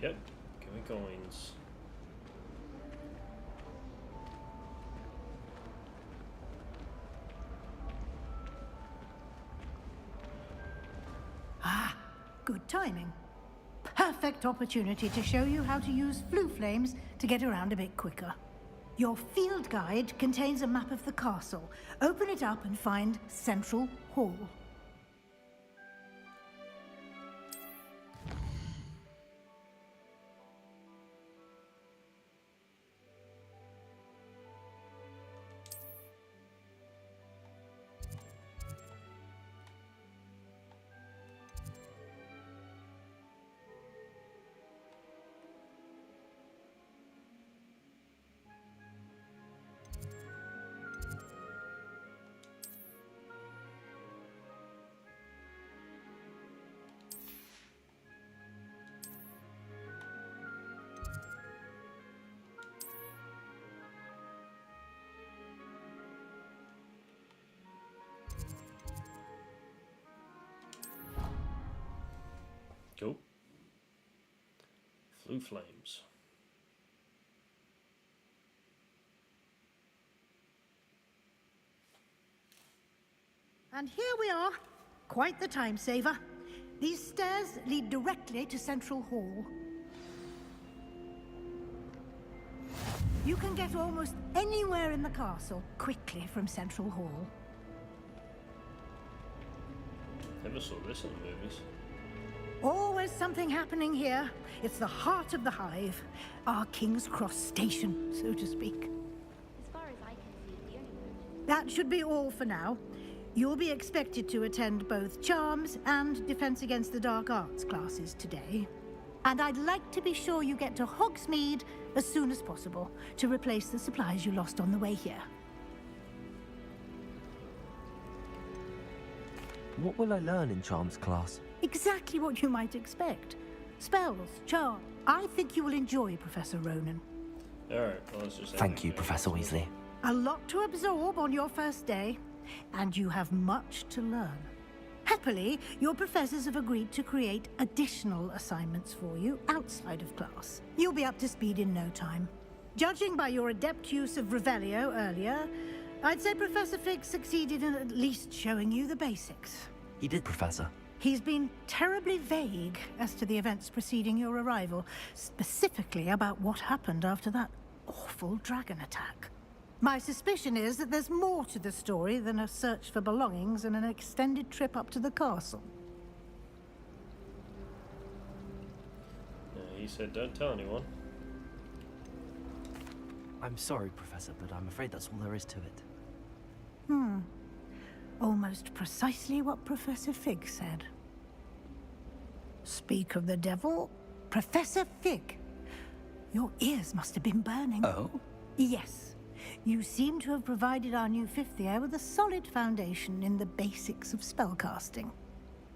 Yep. Give me coins.
Ah, good timing. Perfect opportunity to show you how to use flue flames to get around a bit quicker. Your field guide contains a map of the castle. Open it up and find Central Hall.
Cool. Flue flames.
And here we are. Quite the time saver. These stairs lead directly to Central Hall. You can get almost anywhere in the castle quickly from Central Hall.
Never saw this in the movies.
Always something happening here. It's the heart of the hive. Our King's Cross station, so to speak.
As far as I can see, the only route.
That should be all for now. You'll be expected to attend both Charms and Defense Against the Dark Arts classes today. And I'd like to be sure you get to Hogsmeade as soon as possible to replace the supplies you lost on the way here.
What will I learn in Charms class?
Exactly what you might expect. Spells, charm. I think you will enjoy Professor Ronan.
Alright, well, let's just...
Thank you, Professor Weasley.
A lot to absorb on your first day, and you have much to learn. Happily, your professors have agreed to create additional assignments for you outside of class. You'll be up to speed in no time. Judging by your adept use of Revelio earlier, I'd say Professor Fig succeeded in at least showing you the basics.
He did, Professor.
He's been terribly vague as to the events preceding your arrival, specifically about what happened after that awful dragon attack. My suspicion is that there's more to the story than a search for belongings and an extended trip up to the castle.
he said don't tell anyone.
I'm sorry, Professor, but I'm afraid that's all there is to it.
Almost precisely what Professor Fig said. Speak of the devil, Professor Fig. Your ears must have been burning.
Oh?
Yes. You seem to have provided our new fifth year with a solid foundation in the basics of spellcasting.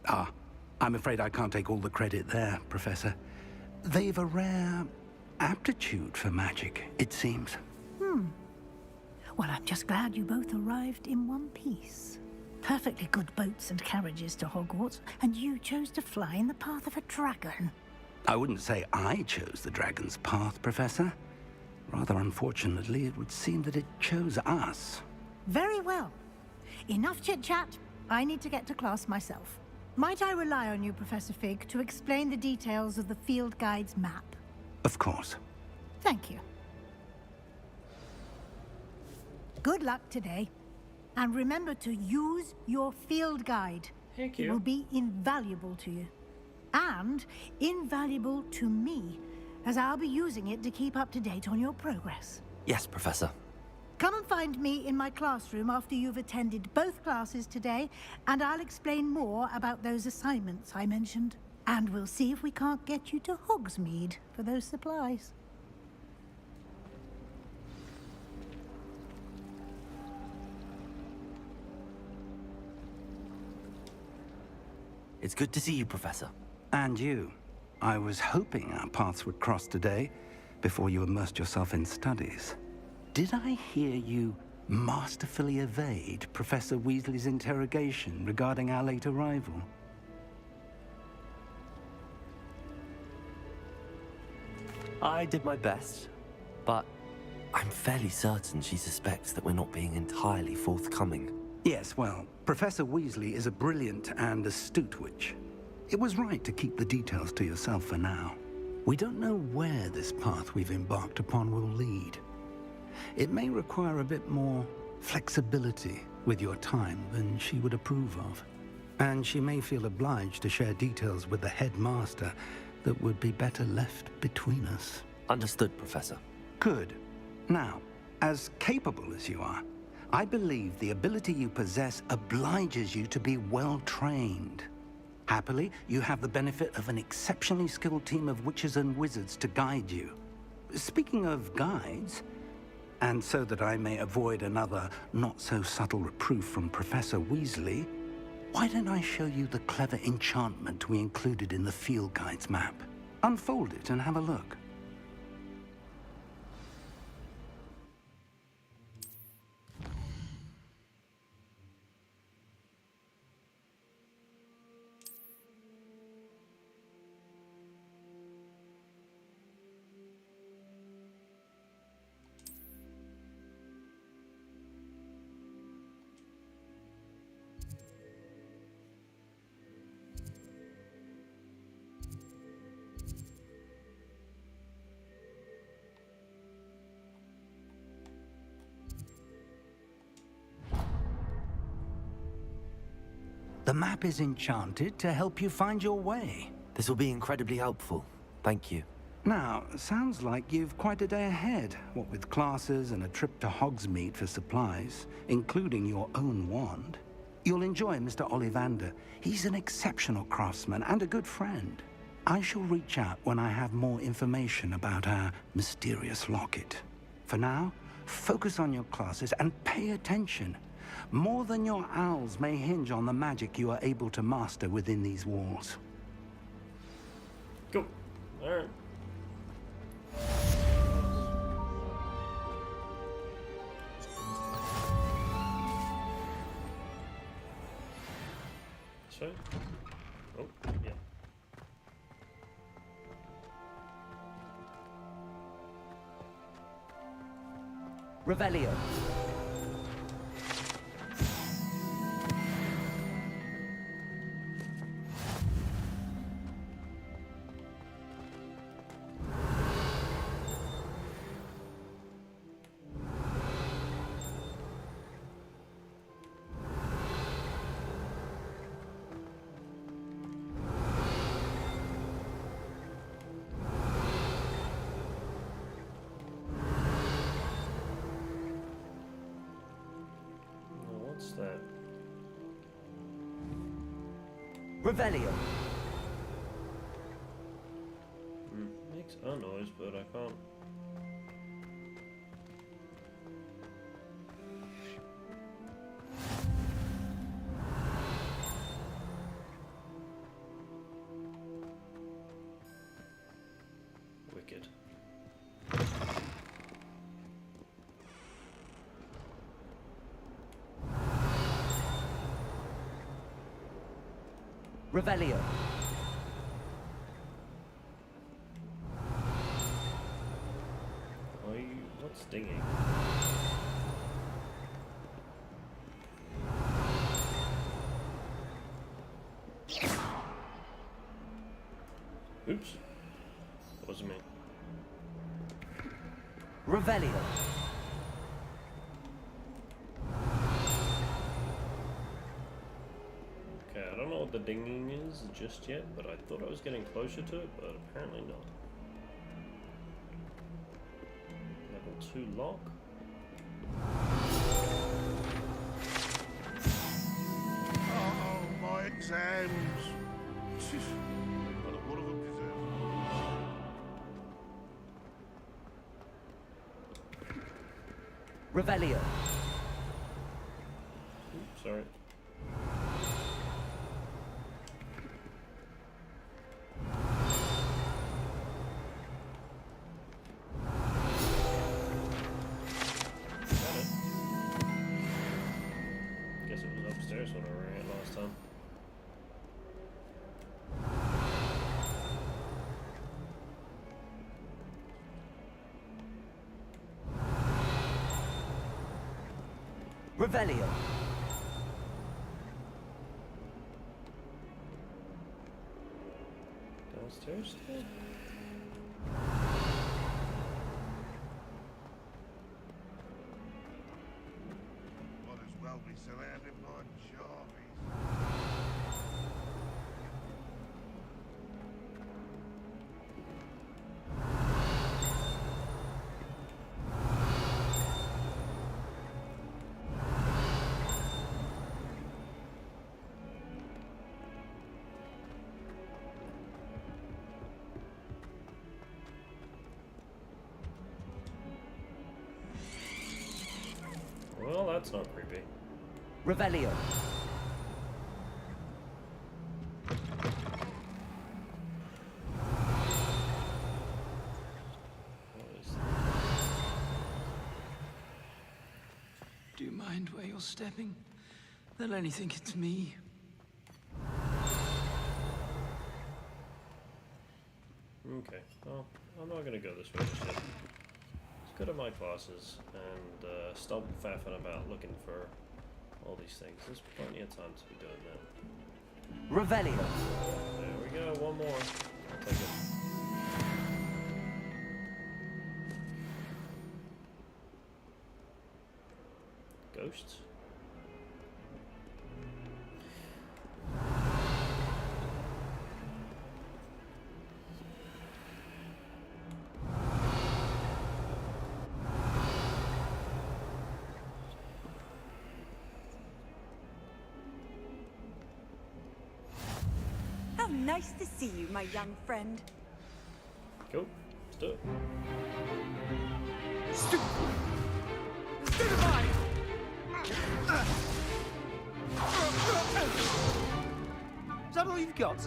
Ah, I'm afraid I can't take all the credit there, Professor. They've a rare aptitude for magic, it seems.
Well, I'm just glad you both arrived in one piece. Perfectly good boats and carriages to Hogwarts, and you chose to fly in the path of a dragon.
I wouldn't say I chose the dragon's path, Professor. Rather unfortunately, it would seem that it chose us.
Very well. Enough chit-chat. I need to get to class myself. Might I rely on you, Professor Fig, to explain the details of the field guide's map?
Of course.
Thank you. Good luck today. And remember to use your field guide.
Thank
It
you.
will be invaluable to you. And invaluable to me, as I'll be using it to keep up to date on your progress.
Yes, Professor.
Come and find me in my classroom after you've attended both classes today, and I'll explain more about those assignments I mentioned. And we'll see if we can't get you to Hogsmeade for those supplies.
It's good to see you, Professor.
And you. I was hoping our paths would cross today, before you immersed yourself in studies. Did I hear you masterfully evade Professor Weasley's interrogation regarding our late arrival?
I did my best, but I'm fairly certain she suspects that we're not being entirely forthcoming.
Yes, well, Professor Weasley is a brilliant and astute witch. It was right to keep the details to yourself for now. We don't know where this path we've embarked upon will lead. It may require a bit more flexibility with your time than she would approve of. And she may feel obliged to share details with the headmaster that would be better left between us.
Understood, Professor.
Good. Now, as capable as you are, I believe the ability you possess obliges you to be well trained. Happily, you have the benefit of an exceptionally skilled team of witches and wizards to guide you. Speaking of guides, and so that I may avoid another not-so-subtle reproof from Professor Weasley, why don't I show you the clever enchantment we included in the field guide's map? Unfold it and have a look. The map is enchanted to help you find your way.
This will be incredibly helpful. Thank you.
Now, sounds like you've quite a day ahead, what with classes and a trip to Hogsmeade for supplies, including your own wand. You'll enjoy Mr. Ollivander. He's an exceptional craftsman and a good friend. I shall reach out when I have more information about our mysterious locket. For now, focus on your classes and pay attention. More than your owls may hinge on the magic you are able to master within these walls.
Cool. Alright. So? Oh, yeah.
Revelio.
that?
Revelio.
Makes a noise, but I can't. Wicked.
Revelio.
What's stinging? Oops. That wasn't me.
Revelio.
Okay, I don't know what the dinging is just yet, but I thought I was getting closer to it, but apparently not. Level 2 lock.
Oh, my exams. One of them deserves.
Revelio.
Oops, sorry. Guess it was upstairs when I ran it last time.
Revelio.
Downstairs still?
Might as well be surrounded by Jarvis.
Well, that's not creepy.
Revelio.
Do you mind where you're stepping? They'll only think it's me.
Okay, well, I'm not gonna go this way just yet. Let's go to my classes and stop faffing about looking for all these things. There's plenty of time to be doing that.
Revelio.
There we go, one more. I'll take it. Ghosts?
How nice to see you, my young friend.
Cool, let's do it.
Stupefy! Is that all you've got?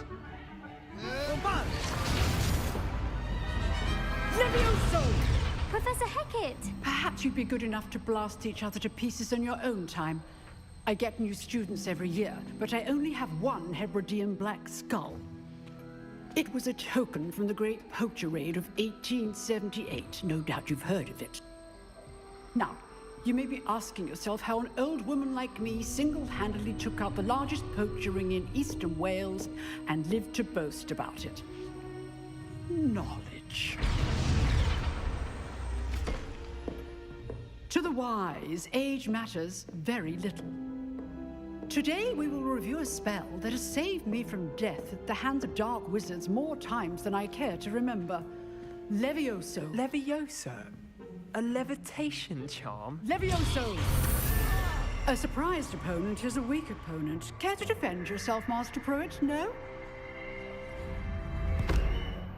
Levioso!
Professor Hecat!
Perhaps you'd be good enough to blast each other to pieces on your own time. I get new students every year, but I only have one Hebridean black skull. It was a token from the Great Poacher Raid of 1878. No doubt you've heard of it. Now, you may be asking yourself how an old woman like me single-handedly took out the largest poacher ring in eastern Wales and lived to boast about it. Knowledge. To the wise, age matters very little. Today we will review a spell that has saved me from death at the hands of dark wizards more times than I care to remember. A surprised opponent is a weak opponent. Care to defend yourself, Master Pruitt? No?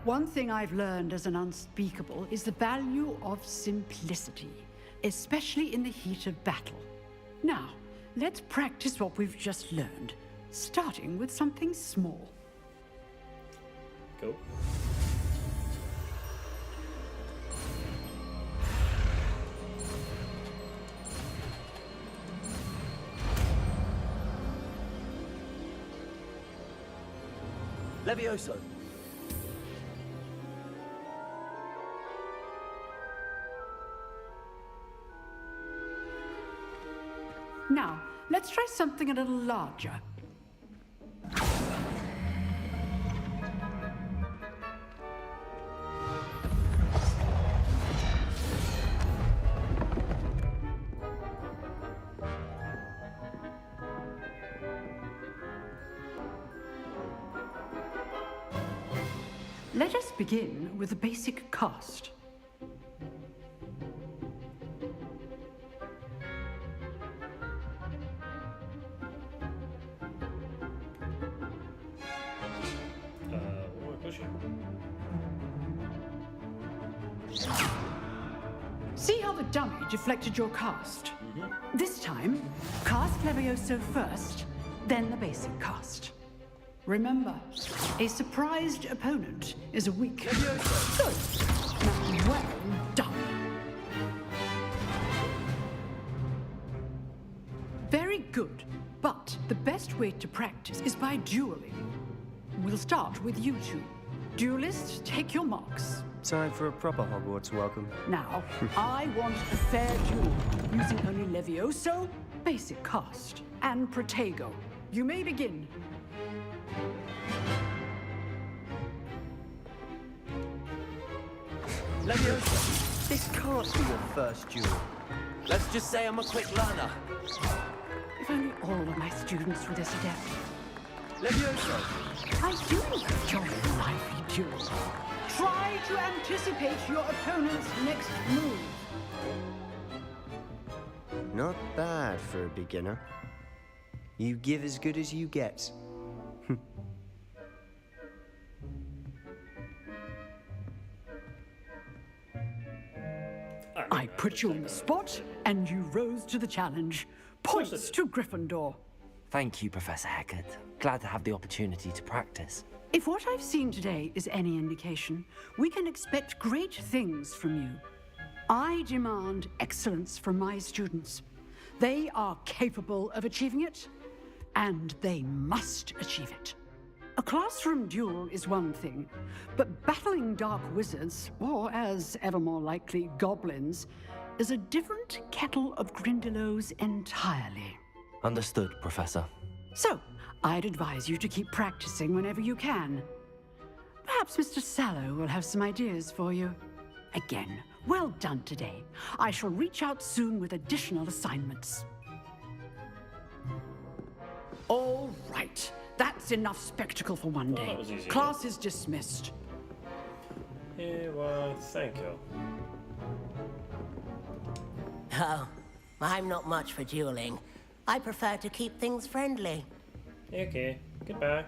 One thing I've learned as an unspeakable is the value of simplicity, especially in the heat of battle. Now, let's practice what we've just learned, starting with something small.
Cool.
Levioso.
Now, let's try something a little larger. Let us begin with a basic cast. See how the dummy deflected your cast? This time, cast Levioso first, then the basic cast. Remember, a surprised opponent is a weak... Levioso! Good! Now, well done. Very good, but the best way to practice is by dueling. We'll start with you two. Duelists, take your marks.
Time for a proper Hogwarts welcome.
Now, I want a fair duel, using only Levioso, basic cast, and Protego. You may begin.
Levioso, this can't be your first duel. Let's just say I'm a quick learner.
If only all of my students were this adept.
Levioso!
I do enjoy a lively duel. Try to anticipate your opponent's next move.
Not bad for a beginner. You give as good as you get.
I put you on the spot, and you rose to the challenge. Points to Gryffindor.
Thank you, Professor Hecat. Glad to have the opportunity to practice.
If what I've seen today is any indication, we can expect great things from you. I demand excellence from my students. They are capable of achieving it, and they must achieve it. A classroom duel is one thing, but battling dark wizards, or as ever more likely, goblins, is a different kettle of Grindylows entirely.
Understood, Professor.
So, I'd advise you to keep practicing whenever you can. Perhaps Mr. Sallow will have some ideas for you. Again, well done today. I shall reach out soon with additional assignments. All right. That's enough spectacle for one day.
That was easy,
Class is dismissed.
Yeah, why, thank you.
Oh, I'm not much for dueling. I prefer to keep things friendly.
Okay, goodbye.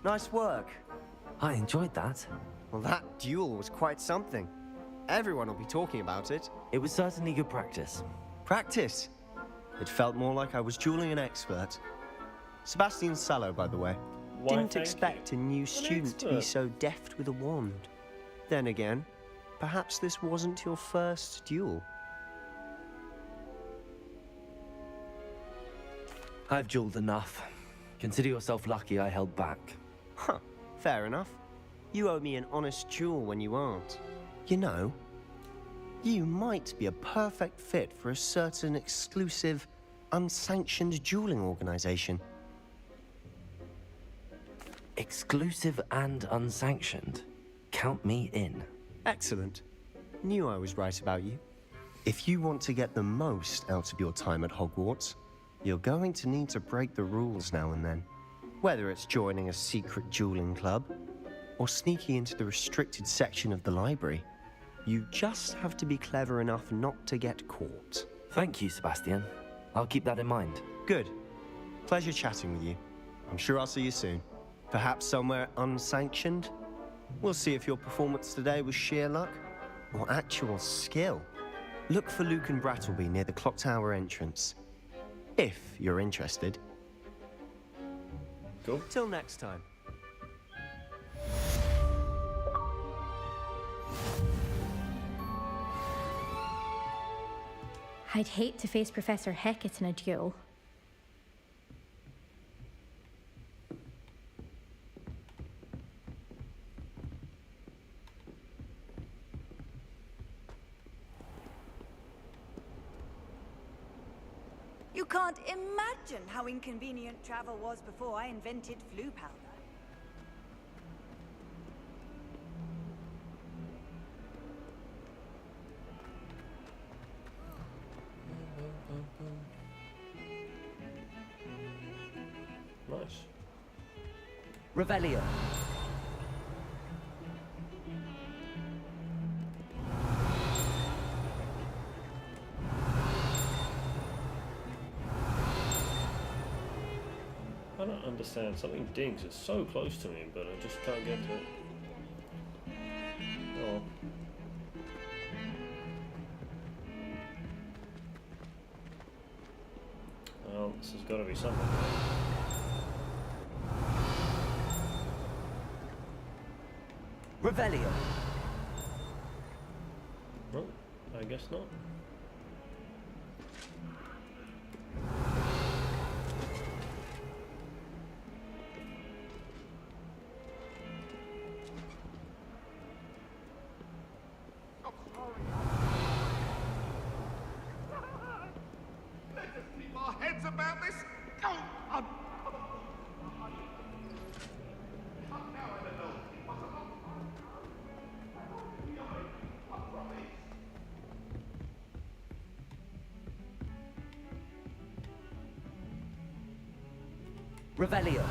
Nice work.
I enjoyed that.
Well, that duel was quite something. Everyone will be talking about it.
It was certainly good practice.
Practice? It felt more like I was dueling an expert. Sebastian Sallow, by the way.
Why,
Didn't
thank
expect
you.
a new
An
student to be
expert.
so deft with a wand. Then again, perhaps this wasn't your first duel.
I've dueled enough. Consider yourself lucky I held back.
Huh, fair enough. You owe me an honest duel when you aren't. You know, you might be a perfect fit for a certain exclusive, unsanctioned dueling organization.
Exclusive and unsanctioned. Count me in.
Excellent. Knew I was right about you. If you want to get the most out of your time at Hogwarts, you're going to need to break the rules now and then. Whether it's joining a secret dueling club, or sneaking into the restricted section of the library, you just have to be clever enough not to get caught.
Thank you, Sebastian. I'll keep that in mind.
Good. Pleasure chatting with you. I'm sure I'll see you soon. Perhaps somewhere unsanctioned? We'll see if your performance today was sheer luck or actual skill. Look for Luke and Brattleby near the clock tower entrance. If you're interested.
Cool.
Till next time.
I'd hate to face Professor Hecat in a duel.
You can't imagine how inconvenient travel was before I invented flu powder.
Nice.
Revelio.
I don't understand. Something dings. It's so close to me, but I just can't get to it. Oh. Well, this has got to be something.
Revelio.
Well, I guess not.
Revelio.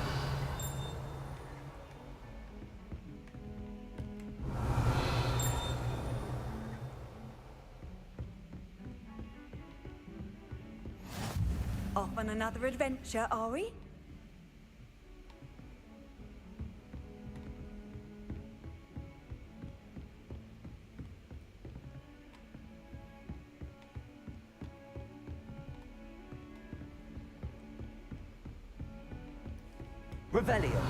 Off on another adventure, are we?
Revelio.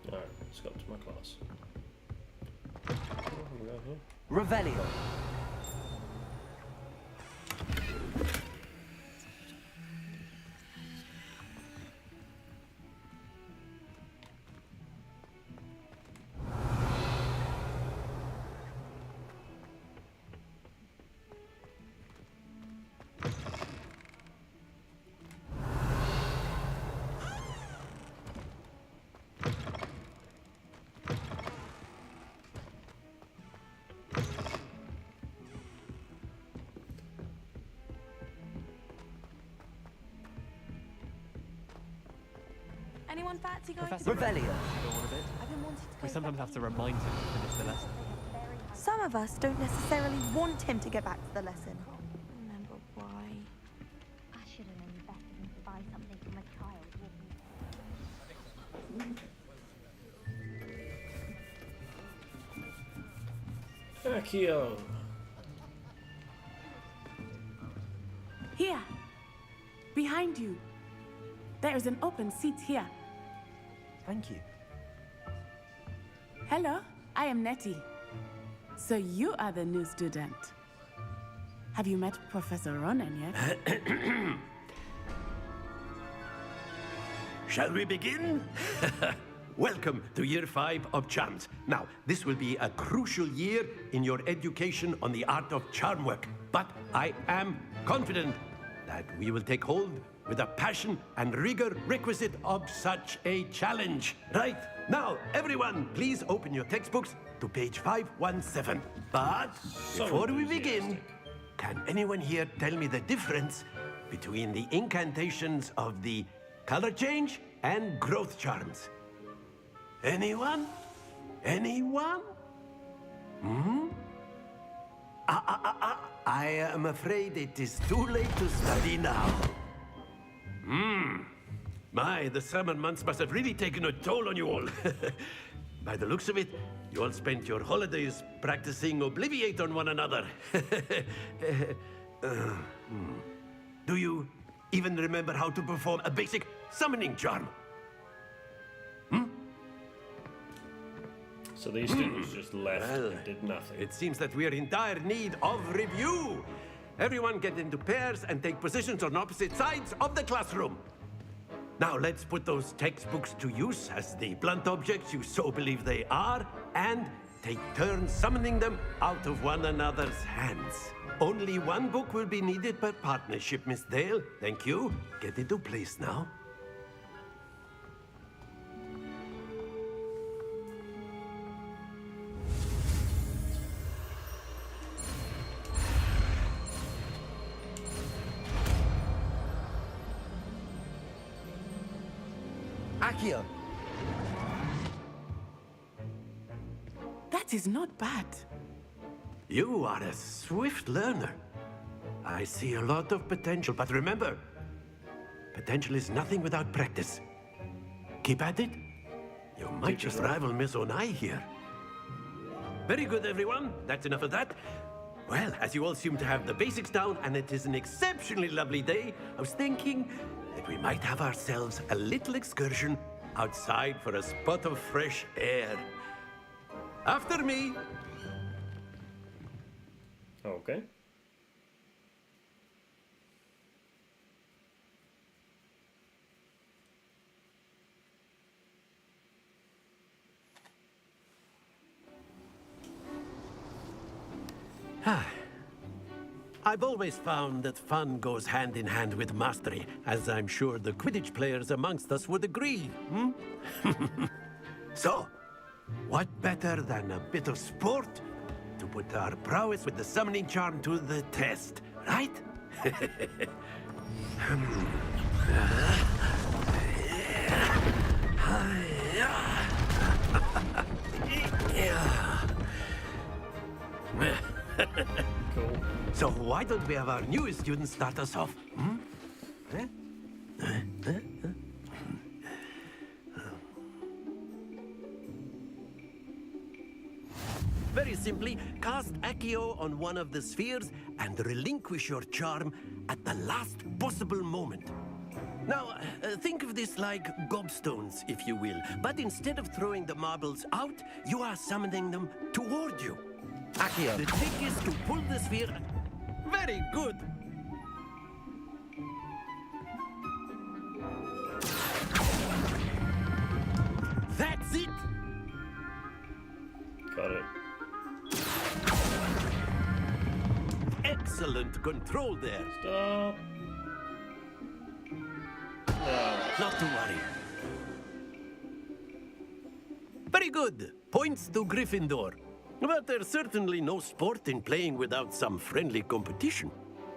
Alright, let's go up to my class. What have we got here?
Revelio.
Anyone fancy going
Professor
to...
Revelio.
Go on a bit.
I've been wanting to
We
go
sometimes
back
have to remind him to finish the lesson.
Some of us don't necessarily want him to get back to the lesson. Remember why?
I should have known better than to buy something from a child walking.
Accio.
Here. Behind you. There is an open seat here.
Thank you.
Hello, I am Nettie. So you are the new student. Have you met Professor Ronan yet?
Shall we begin?
welcome to Year 5 of Charms. Now, this will be a crucial year in your education on the art of charm work. But I am confident that we will take hold with the passion and rigor requisite of such a challenge. Right, now, everyone, please open your textbooks to page 517. But before we begin, can anyone here tell me the difference between the incantations of the color change and growth charms? Anyone? Anyone? Hmm? I am afraid it is too late to study now. My, the summer months must have really taken a toll on you all. By the looks of it, you all spent your holidays practicing Obliviate on one another. Do you even remember how to perform a basic summoning charm?
So these students just left and did nothing.
It seems that we are in dire need of review. Everyone get into pairs and take positions on opposite sides of the classroom. Now let's put those textbooks to use as the blunt objects you so believe they are, and take turns summoning them out of one another's hands. Only one book will be needed per partnership, Miss Dale. Thank you. Get into place now.
Accio.
That is not bad.
You are a swift learner. I see a lot of potential, but remember, potential is nothing without practice. Keep at it. You might just rival Miss Onai here. Very good, everyone. That's enough of that. Well, as you all seem to have the basics down, and it is an exceptionally lovely day, I was thinking that we might have ourselves a little excursion outside for a spot of fresh air. After me.
Okay.
I've always found that fun goes hand in hand with mastery, as I'm sure the Quidditch players amongst us would agree. So, what better than a bit of sport to put our prowess with the summoning charm to the test, right?
Cool.
So why don't we have our newest student start us off? Very simply, cast Accio on one of the spheres and relinquish your charm at the last possible moment. Now, think of this like gobstones, if you will. But instead of throwing the marbles out, you are summoning them toward you.
Accio.
The trick is to pull the sphere... Very good. That's it.
Got it.
Excellent control there.
Stop.
Not to worry. Very good. Points to Gryffindor. But there's certainly no sport in playing without some friendly competition.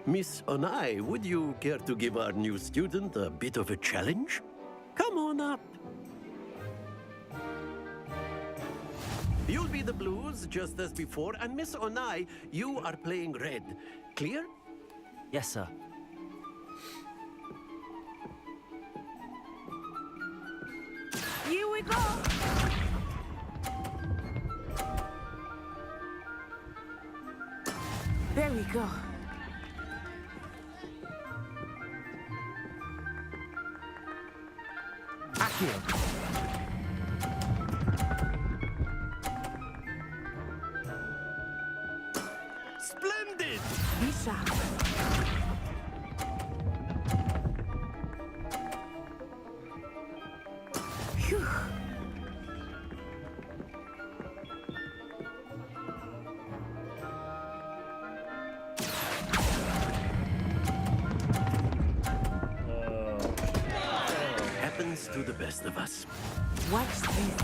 Miss Onai, would you care to give our new student a bit of a challenge? Come on up. You'll be the blues, just as before, and Miss Onai, you are playing red. Clear?
Yes, sir.
Here we go!
There we go.
Accio.
Splendid!
Be sharp. Phew.
to the best of us.
Watch this.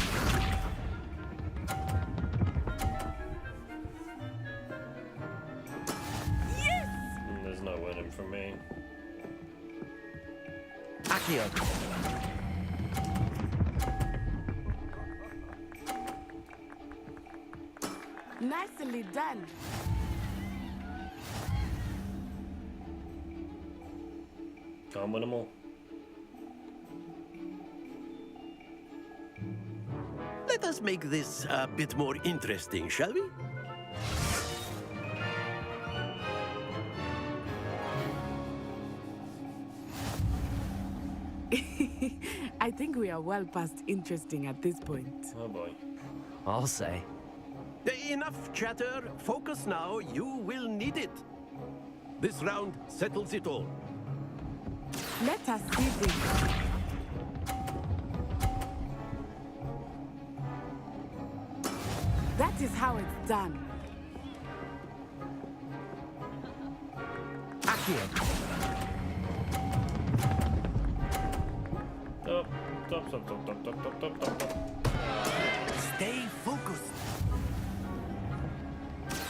There's no winning for me.
Accio.
Nicely done.
Can't win them all.
Let us make this a bit more interesting, shall we?
I think we are well past interesting at this point.
Oh boy.
I'll say.
Enough chatter. Focus now. You will need it. This round settles it all.
Let us see this. That is how it's done.
Accio.
Stop.
Stay focused.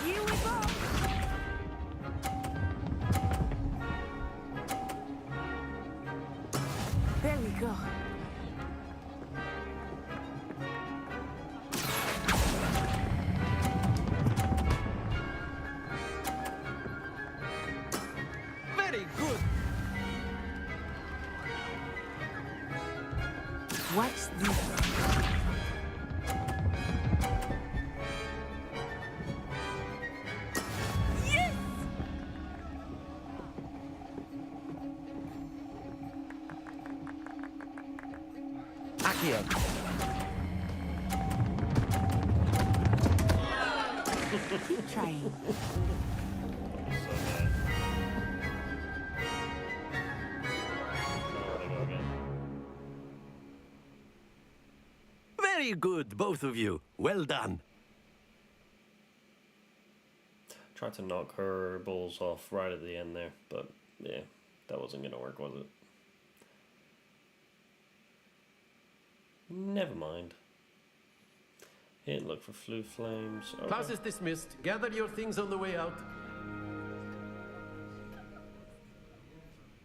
Here we go. There we go.
Very good.
Watch this. Yes!
Accio.
Keep trying.
Very good, both of you. Well done.
Tried to knock her balls off right at the end there, but yeah, that wasn't going to work, was it? Never mind. Hit, look for flu flames. Okay.
Class is dismissed. Gather your things on the way out.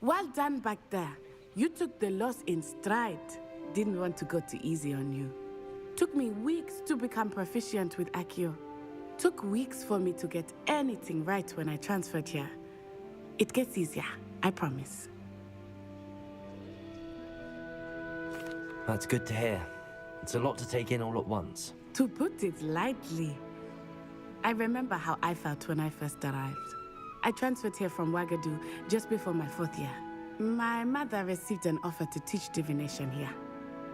Well done back there. You took the loss in stride. Didn't want to go too easy on you. Took me weeks to become proficient with Accio. Took weeks for me to get anything right when I transferred here. It gets easier, I promise.
That's good to hear. It's a lot to take in all at once.
To put it lightly, I remember how I felt when I first arrived. I transferred here from Wagadu just before my 4th year. My mother received an offer to teach divination here.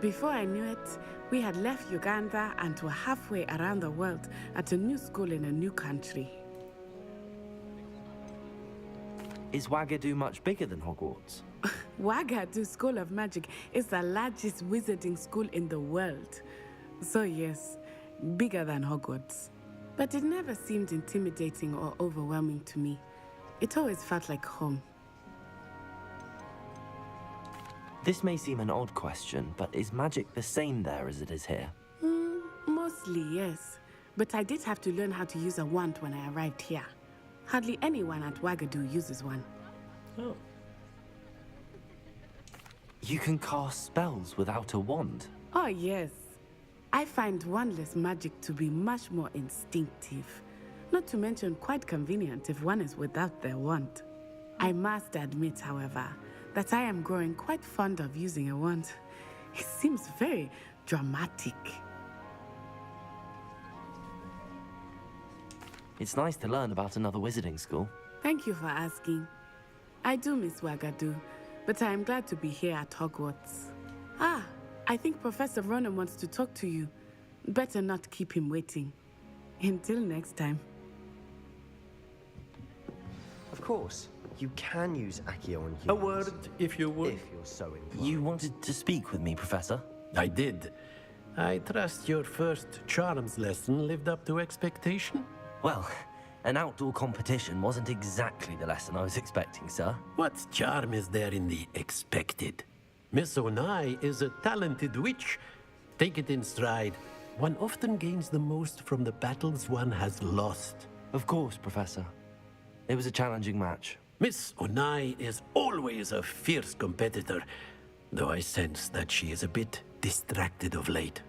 Before I knew it, we had left Uganda and were halfway around the world at a new school in a new country.
Is Wagadu much bigger than Hogwarts?
Wagadu School of Magic is the largest wizarding school in the world. So yes, bigger than Hogwarts. But it never seemed intimidating or overwhelming to me. It always felt like home.
This may seem an odd question, but is magic the same there as it is here?
Mostly, yes. But I did have to learn how to use a wand when I arrived here. Hardly anyone at Wagadu uses one.
Oh.
You can cast spells without a wand?
Oh, yes. I find wandless magic to be much more instinctive. Not to mention quite convenient if one is without their wand. I must admit, however, that I am growing quite fond of using a wand. It seems very dramatic.
It's nice to learn about another wizarding school.
Thank you for asking. I do miss Wagadu, but I am glad to be here at Hogwarts. Ah, I think Professor Ronan wants to talk to you. Better not keep him waiting. Until next time.
Of course, you can use Accio on humans.
A word, if you would.
If you're so inclined.
You wanted to speak with me, Professor?
I did. I trust your first charms lesson lived up to expectation?
Well, an outdoor competition wasn't exactly the lesson I was expecting, sir.
What charm is there in the expected? Miss Onai is a talented witch. Take it in stride. One often gains the most from the battles one has lost.
Of course, Professor. It was a challenging match.
Miss Onai is always a fierce competitor, though I sense that she is a bit distracted of late.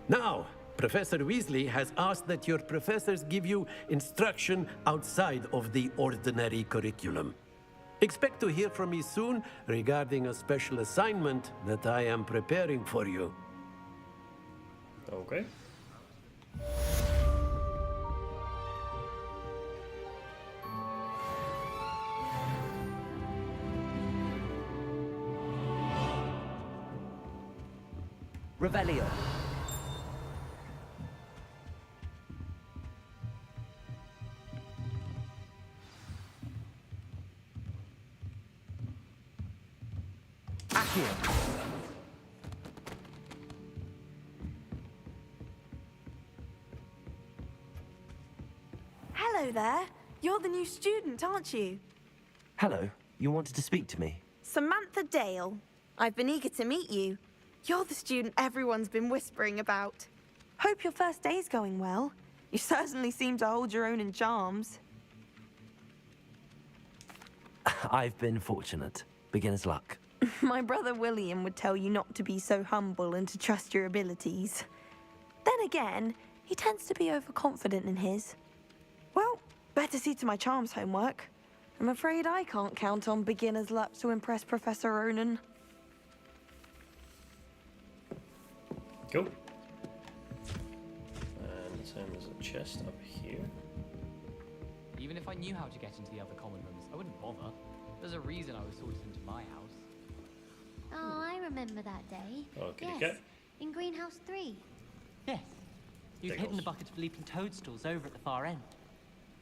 Now, Professor Weasley has asked that your professors give you instruction outside of the ordinary curriculum. Expect to hear from me soon regarding a special assignment that I am preparing for you.
Okay.
Revelio. Accio.
Hello there. You're the new student, aren't you?
Hello, you wanted to speak to me?
Samantha Dale. I've been eager to meet you. You're the student everyone's been whispering about. Hope your first day's going well. You certainly seem to hold your own in charms.
I've been fortunate. Beginner's luck.
My brother William would tell you not to be so humble and to trust your abilities. Then again, he tends to be overconfident in his. Well, better see to my charms homework. I'm afraid I can't count on beginner's luck to impress Professor Ronan.
Cool. And then there's a chest up here.
Even if I knew how to get into the other common rooms, I wouldn't bother. There's a reason I was sorted into my house.
Oh, I remember that day.
Okay,
yes, in Greenhouse 3.
Yes. You've hidden the bucket of leaping toadstools over at the far end.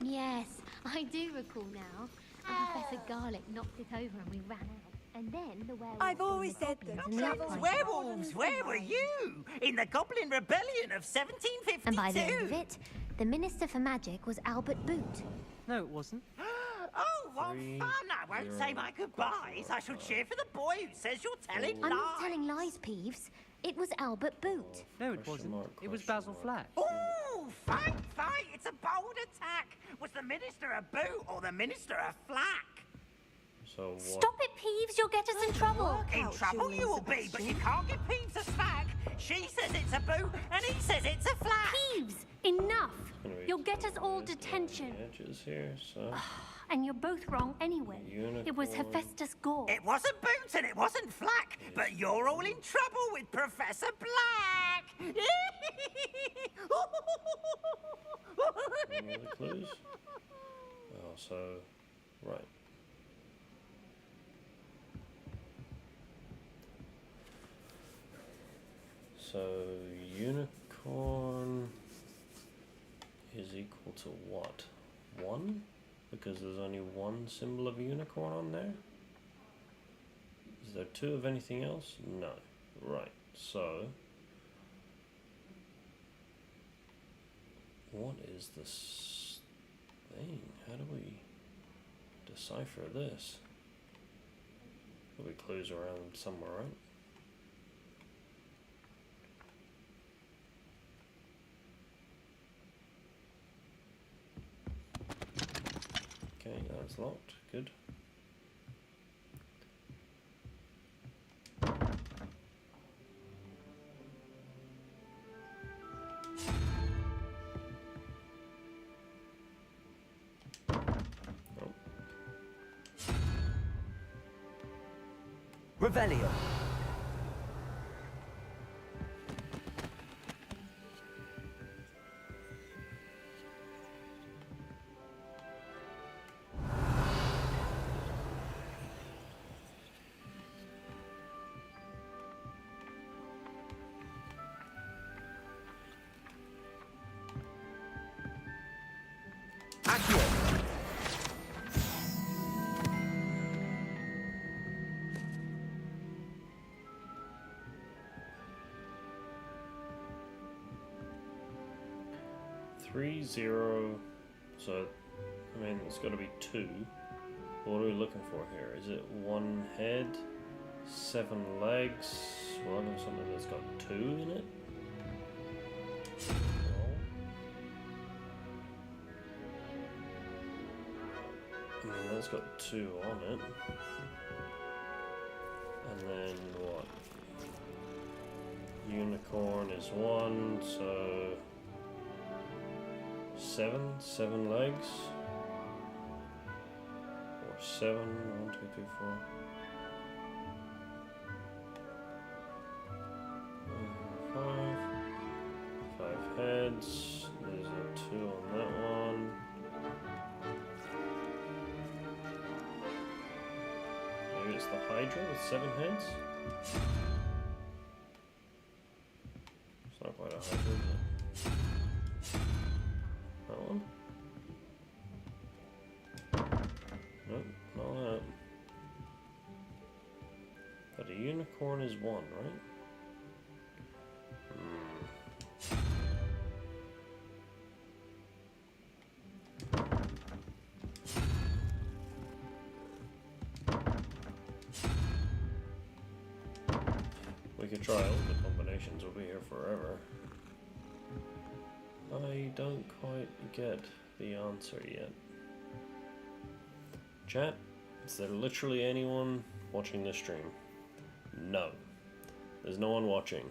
Yes, I do recall now. And Professor Garlic knocked it over and we ran out. And then the werewolves...
I've always said that. Werewolves, where were you? In the Goblin Rebellion of 1752.
And by the end of it, the Minister for Magic was Albert Boot.
No, it wasn't.
Oh, what fun! I won't say my goodbyes. I shall cheer for the boy who says you're telling lies.
I'm not telling lies, Peeves. It was Albert Boot.
No, it wasn't. It was Basil Flack.
Ooh, fight! It's a bold attack. Was the Minister a boot or the Minister a flack?
So what?
Stop it, Peeves. You'll get us in trouble.
In trouble you will be, but you can't give Peeves a smack. She says it's a boot, and he says it's a flack.
Peeves, enough. You'll get us all detention.
Edges here, so.
And you're both wrong anyway. It was Hephaestus Gore.
It wasn't Boots and it wasn't Flack, but you're all in trouble with Professor Black.
Any other clues? Oh, so, right. So, unicorn is equal to what? 1? Because there's only one symbol of a unicorn on there? Is there 2 of anything else? No. Right, so... what is this thing? How do we decipher this? There'll be clues around somewhere, right? Okay, that's locked. Good.
Revelio. Accio.
3, 0. So, I mean, it's got to be 2. What are we looking for here? Is it 1 head? 7 legs. Well, I know something that's got 2 in it. I mean, that's got 2 on it. And then what? Unicorn is 1, so 7 legs. Or 7, 1, 2, 3, 4. 5 heads. There's a 2 on that one. Maybe it's the Hydra with 7 heads? It's not quite a Hydra, is it? That one? Nope, not that. But a unicorn is 1, right? We could try all the combinations, we'll be here forever. I don't quite get the answer yet. Chat, is there literally anyone watching this stream? No. There's no one watching.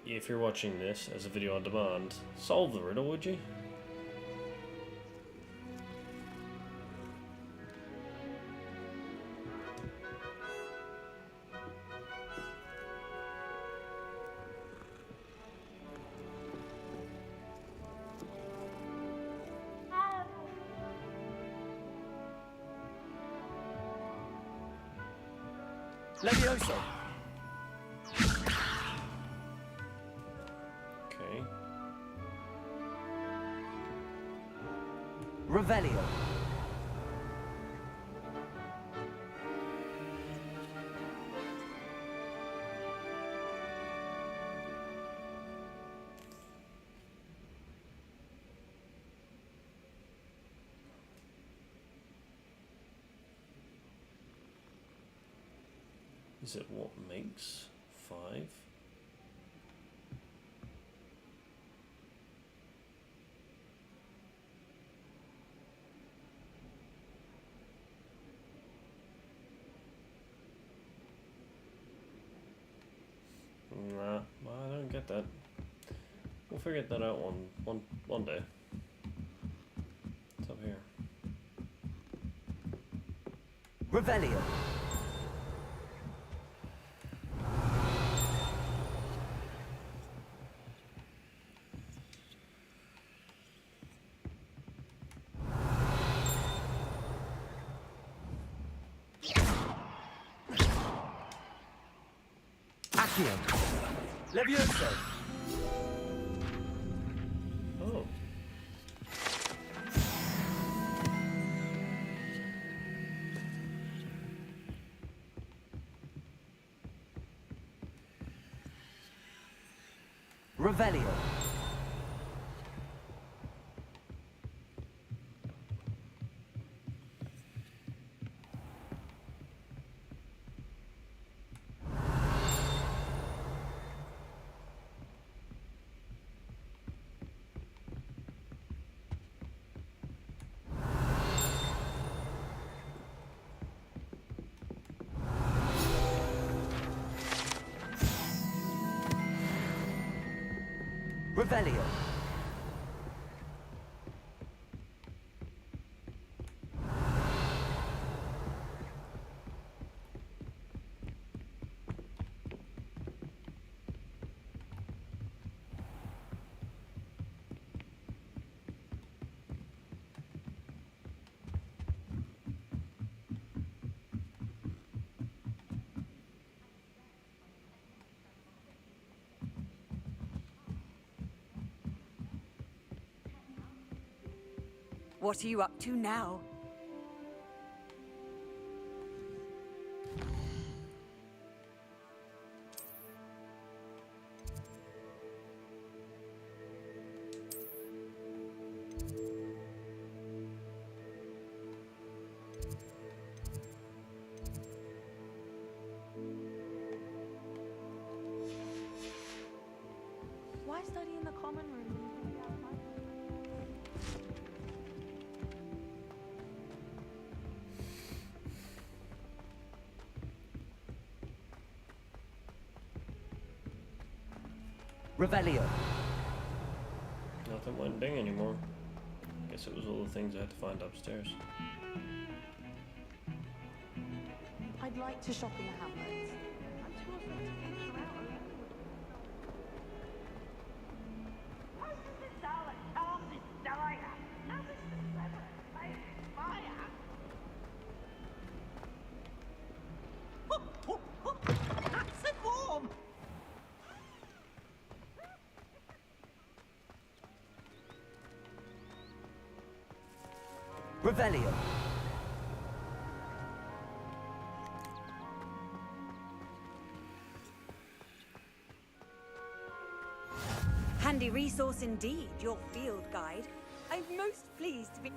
If you're watching this as a video on demand, solve the riddle, would you?
Levioso!
Okay.
Revelio.
Is it what makes 5? Nah, I don't get that. We'll figure that out one day. It's up here.
Revelio. Levioso.
Oh.
Revelio. Revelio.
What are you up to now?
Why study in the common room?
Revelio.
Nothing went ding anymore. Guess it was all the things I had to find upstairs.
I'd like to shop in the hamlets. I'm too afraid to venture out alone.
Nice and warm!
Revelio.
Handy resource indeed, your field guide. I'm most pleased to be...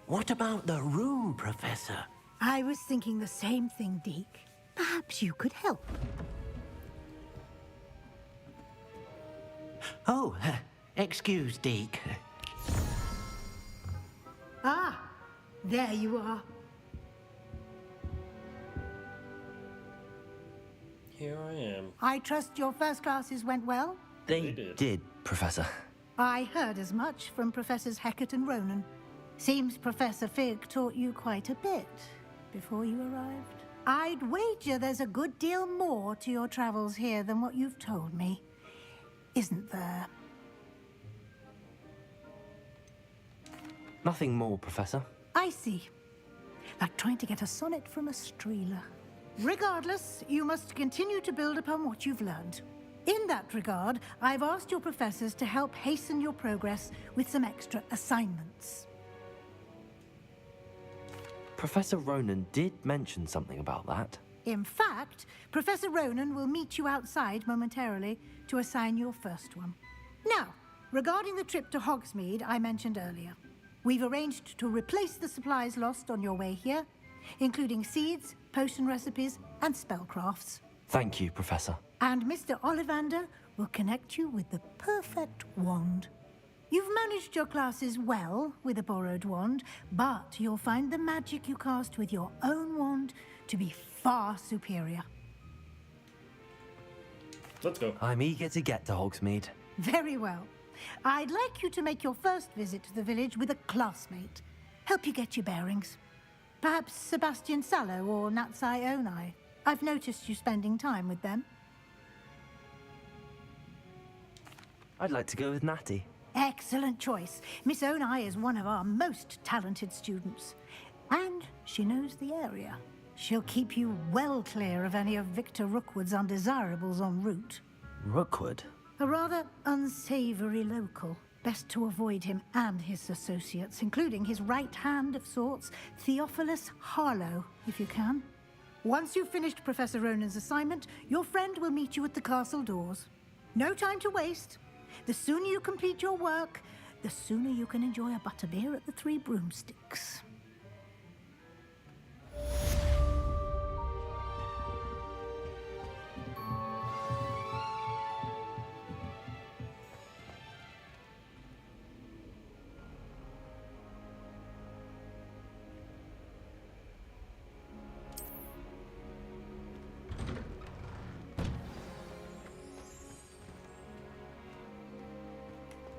What about the room, Professor?
I was thinking the same thing, Deke. Perhaps you could help.
Oh, excuse, Deke.
Ah, there you are.
Here I am.
I trust your first classes went well?
They did, Professor.
I heard as much from Professors Hecat and Ronan. Seems Professor Fig taught you quite a bit before you arrived. I'd wager there's a good deal more to your travels here than what you've told me. Isn't there?
Nothing more, Professor.
I see. Like trying to get a sonnet from a streeler. Regardless, you must continue to build upon what you've learned. In that regard, I've asked your professors to help hasten your progress with some extra assignments.
Professor Ronan did mention something about that.
In fact, Professor Ronan will meet you outside momentarily to assign your first one. Now, regarding the trip to Hogsmeade I mentioned earlier, we've arranged to replace the supplies lost on your way here, including seeds, potion recipes, and spellcrafts.
Thank you, Professor.
And Mr. Ollivander will connect you with the perfect wand. You've managed your classes well with a borrowed wand, but you'll find the magic you cast with your own wand to be far superior.
Let's go.
I'm eager to get to Hogsmeade.
Very well. I'd like you to make your first visit to the village with a classmate. Help you get your bearings. Perhaps Sebastian Sallow or Natsai Onai. I've noticed you spending time with them.
I'd like to go with Natty.
Excellent choice. Miss Onai is one of our most talented students. And she knows the area. She'll keep you well clear of any of Victor Rookwood's undesirables en route.
Rookwood?
A rather unsavory local. Best to avoid him and his associates, including his right hand of sorts, Theophilus Harlow, if you can. Once you've finished Professor Ronan's assignment, your friend will meet you at the castle doors. No time to waste. The sooner you complete your work, the sooner you can enjoy a butterbeer at the Three Broomsticks.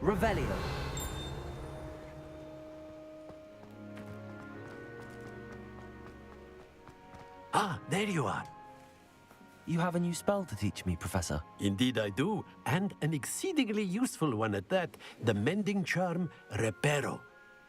Revelio.
Ah, there you are.
You have a new spell to teach me, Professor.
Indeed I do, and an exceedingly useful one at that. The mending charm, Reparo.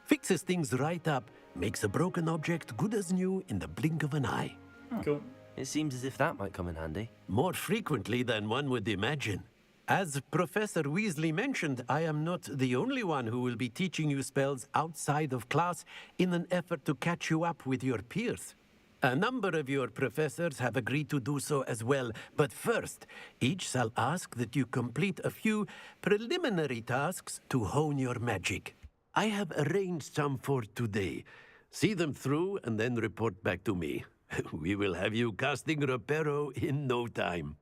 Fixes things right up, makes a broken object good as new in the blink of an eye.
Cool.
It seems as if that might come in handy.
More frequently than one would imagine. As Professor Weasley mentioned, I am not the only one who will be teaching you spells outside of class in an effort to catch you up with your peers. A number of your professors have agreed to do so as well, but first, each shall ask that you complete a few preliminary tasks to hone your magic. I have arranged some for today. See them through and then report back to me. We will have you casting Reparo in no time.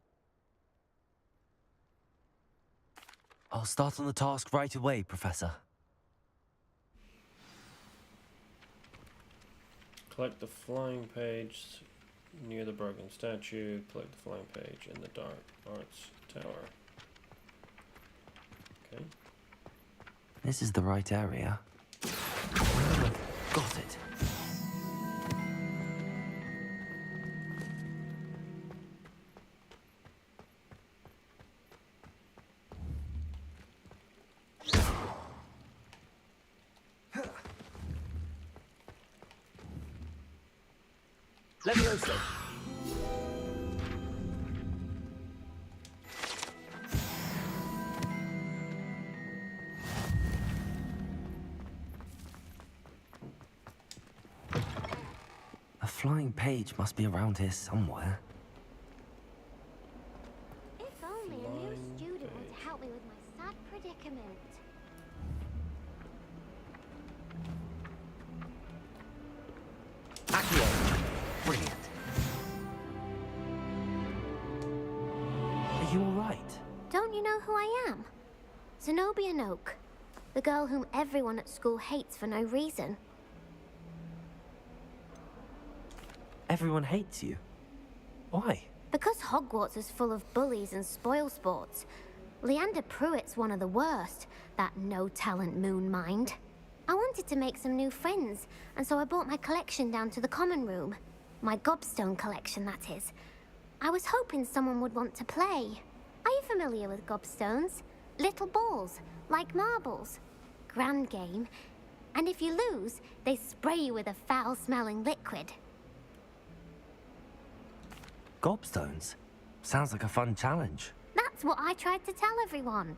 I'll start on the task right away, Professor.
Collect the flying page near the broken statue. Collect the flying page in the dark arts tower. Okay.
This is the right area. Got it.
Levioso.
A flying page must be around here somewhere.
If only a new student were to help me with my sad predicament.
Accio. Brilliant. Are you all right?
Don't you know who I am? Zenobia Noak, the girl whom everyone at school hates for no reason.
Everyone hates you. Why?
Because Hogwarts is full of bullies and spoilsports. Leander Pruitt's one of the worst, that no-talent moon mind. I wanted to make some new friends, and so I brought my collection down to the common room. My gobstone collection, that is. I was hoping someone would want to play. Are you familiar with gobstones? Little balls, like marbles. Grand game. And if you lose, they spray you with a foul-smelling liquid.
Gobstones? Sounds like a fun challenge.
That's what I tried to tell everyone.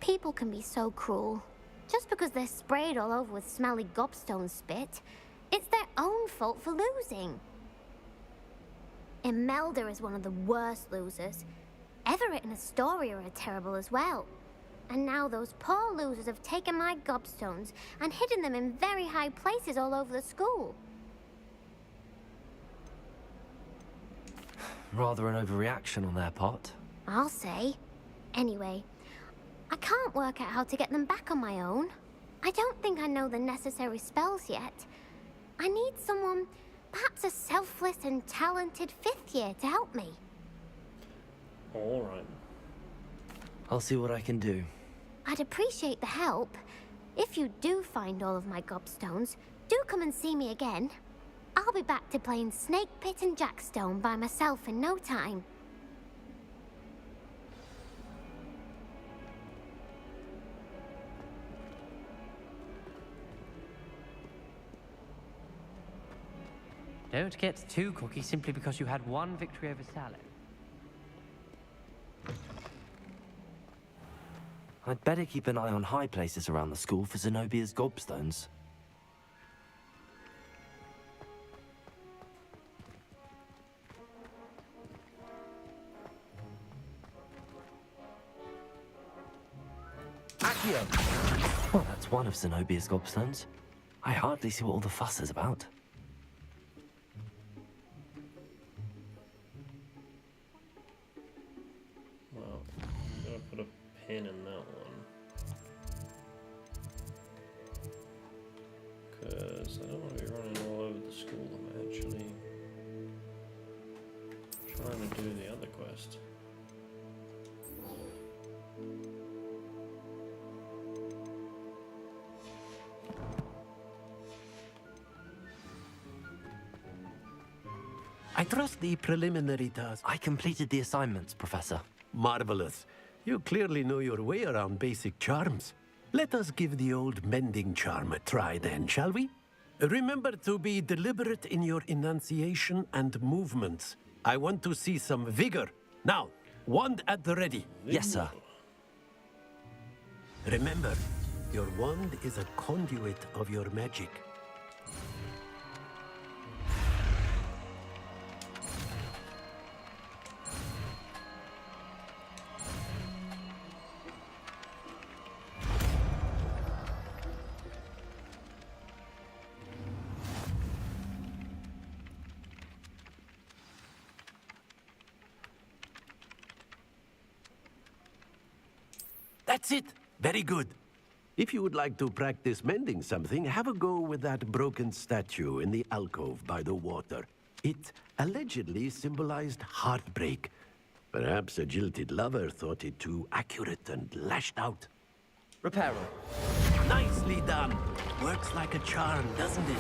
People can be so cruel. Just because they're sprayed all over with smelly gobstone spit, it's their own fault for losing. Imelda is one of the worst losers. Everett and Astoria are terrible as well. And now those poor losers have taken my gobstones and hidden them in very high places all over the school.
Rather an overreaction on their part.
I'll say. Anyway, I can't work out how to get them back on my own. I don't think I know the necessary spells yet. I need someone, perhaps a selfless and talented fifth year to help me.
Alright.
I'll see what I can do.
I'd appreciate the help. If you do find all of my gobstones, do come and see me again. I'll be back to playing Snake Pit and Jackstone by myself in no time.
Don't get too cocky simply because you had one victory over Sallow.
I'd better keep an eye on high places around the school for Zenobia's gobstones. Accio! Well, that's one of Zenobia's gobstones. I hardly see what all the fuss is about.
Well, I'm gonna put a pin in that one. Because I don't want to be running all over the school. I'm actually trying to do the other quest.
I trust the preliminary task.
I completed the assignments, Professor.
Marvelous. You clearly know your way around basic charms. Let us give the old mending charm a try then, shall we? Remember to be deliberate in your enunciation and movements. I want to see some vigor. Now, wand at the ready.
Yes, sir.
Remember, your wand is a conduit of your magic. That's it. Very good. If you would like to practice mending something, have a go with that broken statue in the alcove by the water. It allegedly symbolized heartbreak. Perhaps a jilted lover thought it too accurate and lashed out.
Repair.
Nicely done. Works like a charm, doesn't it?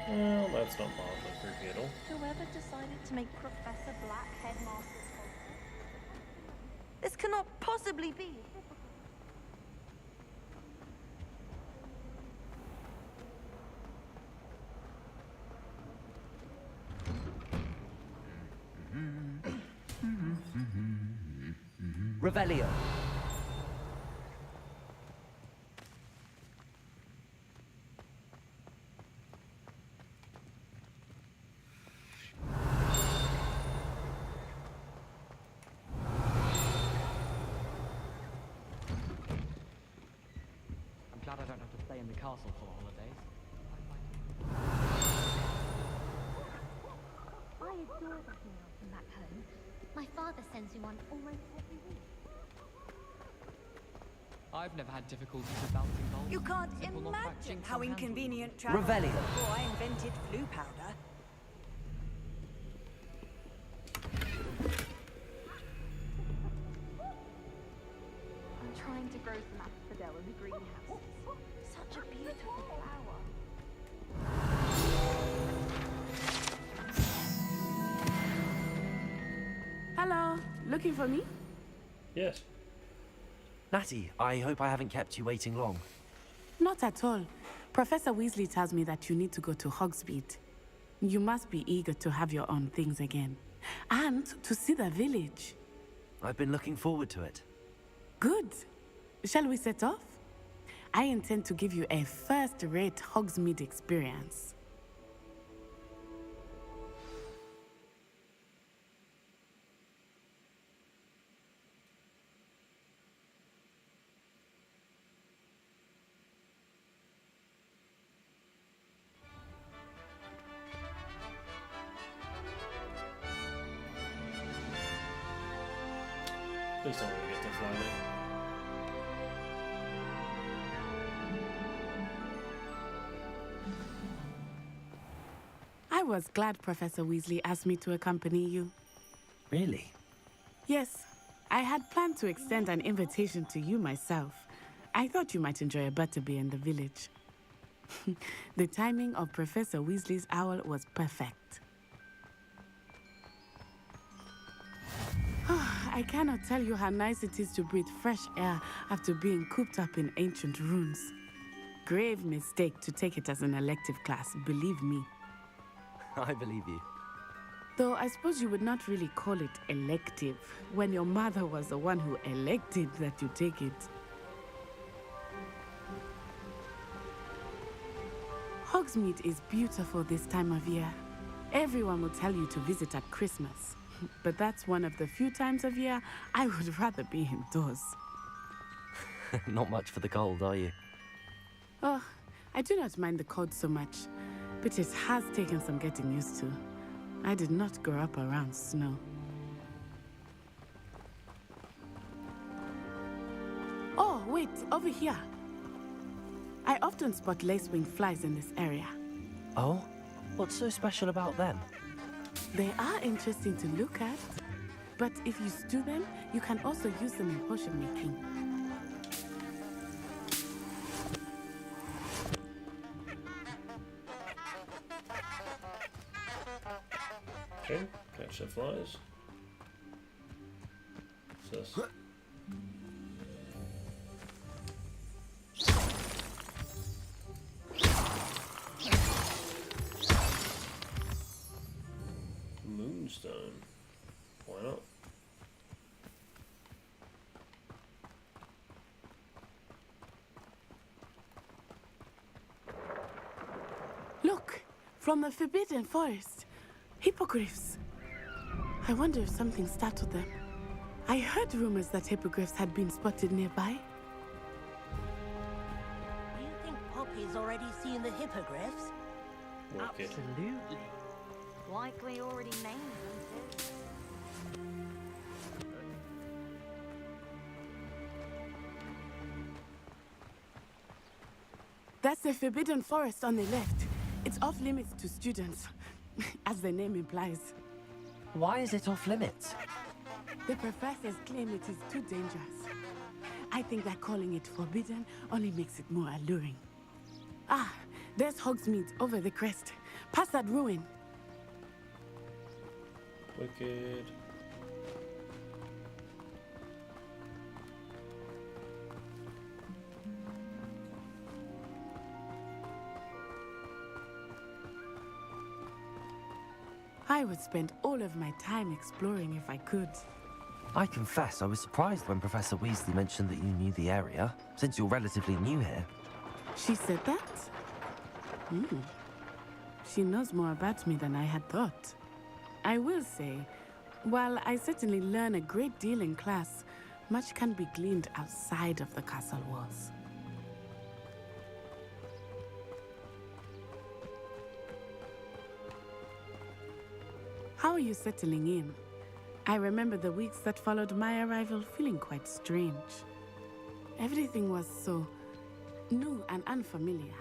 Well, that's not mildly creepy at all.
Whoever decided to make Professor Black headmaster. This cannot possibly be.
Revelio.
I'm glad I don't have to stay in the castle for holidays.
I adore that meal from back home. My father sends me one almost every week.
I've never had difficulty with bouncing balls.
You can't
Simple knockback
imagine
jinx
how
on hand
inconvenient travel was
Revelio.
before I invented flu powder.
I'm trying to grow some asphodel in the greenhouse. Such a beautiful flower.
Hello, looking for me?
Yes.
Natty, I hope I haven't kept you waiting long.
Not at all. Professor Weasley tells me that you need to go to Hogsmeade. You must be eager to have your own things again. And to see the village.
I've been looking forward to it.
Good. Shall we set off? I intend to give you a first-rate Hogsmeade experience.
Please don't really get to fly me.
I was glad Professor Weasley asked me to accompany you.
Really?
Yes, I had planned to extend an invitation to you myself. I thought you might enjoy a butterbeer in the village. The timing of Professor Weasley's owl was perfect. I cannot tell you how nice it is to breathe fresh air after being cooped up in ancient ruins. Grave mistake to take it as an elective class, believe me.
I believe you.
Though I suppose you would not really call it elective when your mother was the one who elected that you take it. Hogsmeade is beautiful this time of year. Everyone will tell you to visit at Christmas. But that's one of the few times of year I would rather be indoors.
Not much for the cold, are you?
Oh, I do not mind the cold so much, but it has taken some getting used to. I did not grow up around snow. Oh, wait, over here. I often spot lacewing flies in this area.
Oh? What's so special about them?
They are interesting to look at, but if you stew them, you can also use them in potion making.
Okay, catch the flies. this? Moonstone. Why not?
Look, from the Forbidden Forest. Hippogriffs. I wonder if something startled them. I heard rumors that hippogriffs had been spotted nearby.
Do you think Poppy's already seen the hippogriffs?
Wicked.
Absolutely. Likely already named them too.
That's the Forbidden Forest on the left. It's off limits to students, as the name implies.
Why is it off limits?
The professors claim it is too dangerous. I think that calling it forbidden only makes it more alluring. Ah, there's Hogsmeade over the crest. Past that ruin.
Wicked.
I would spend all of my time exploring if I could.
I confess I was surprised when Professor Weasley mentioned that you knew the area, since you're relatively new here.
She said that? She knows more about me than I had thought. I will say, while I certainly learn a great deal in class, much can be gleaned outside of the castle walls. How are you settling in? I remember the weeks that followed my arrival feeling quite strange. Everything was so new and unfamiliar.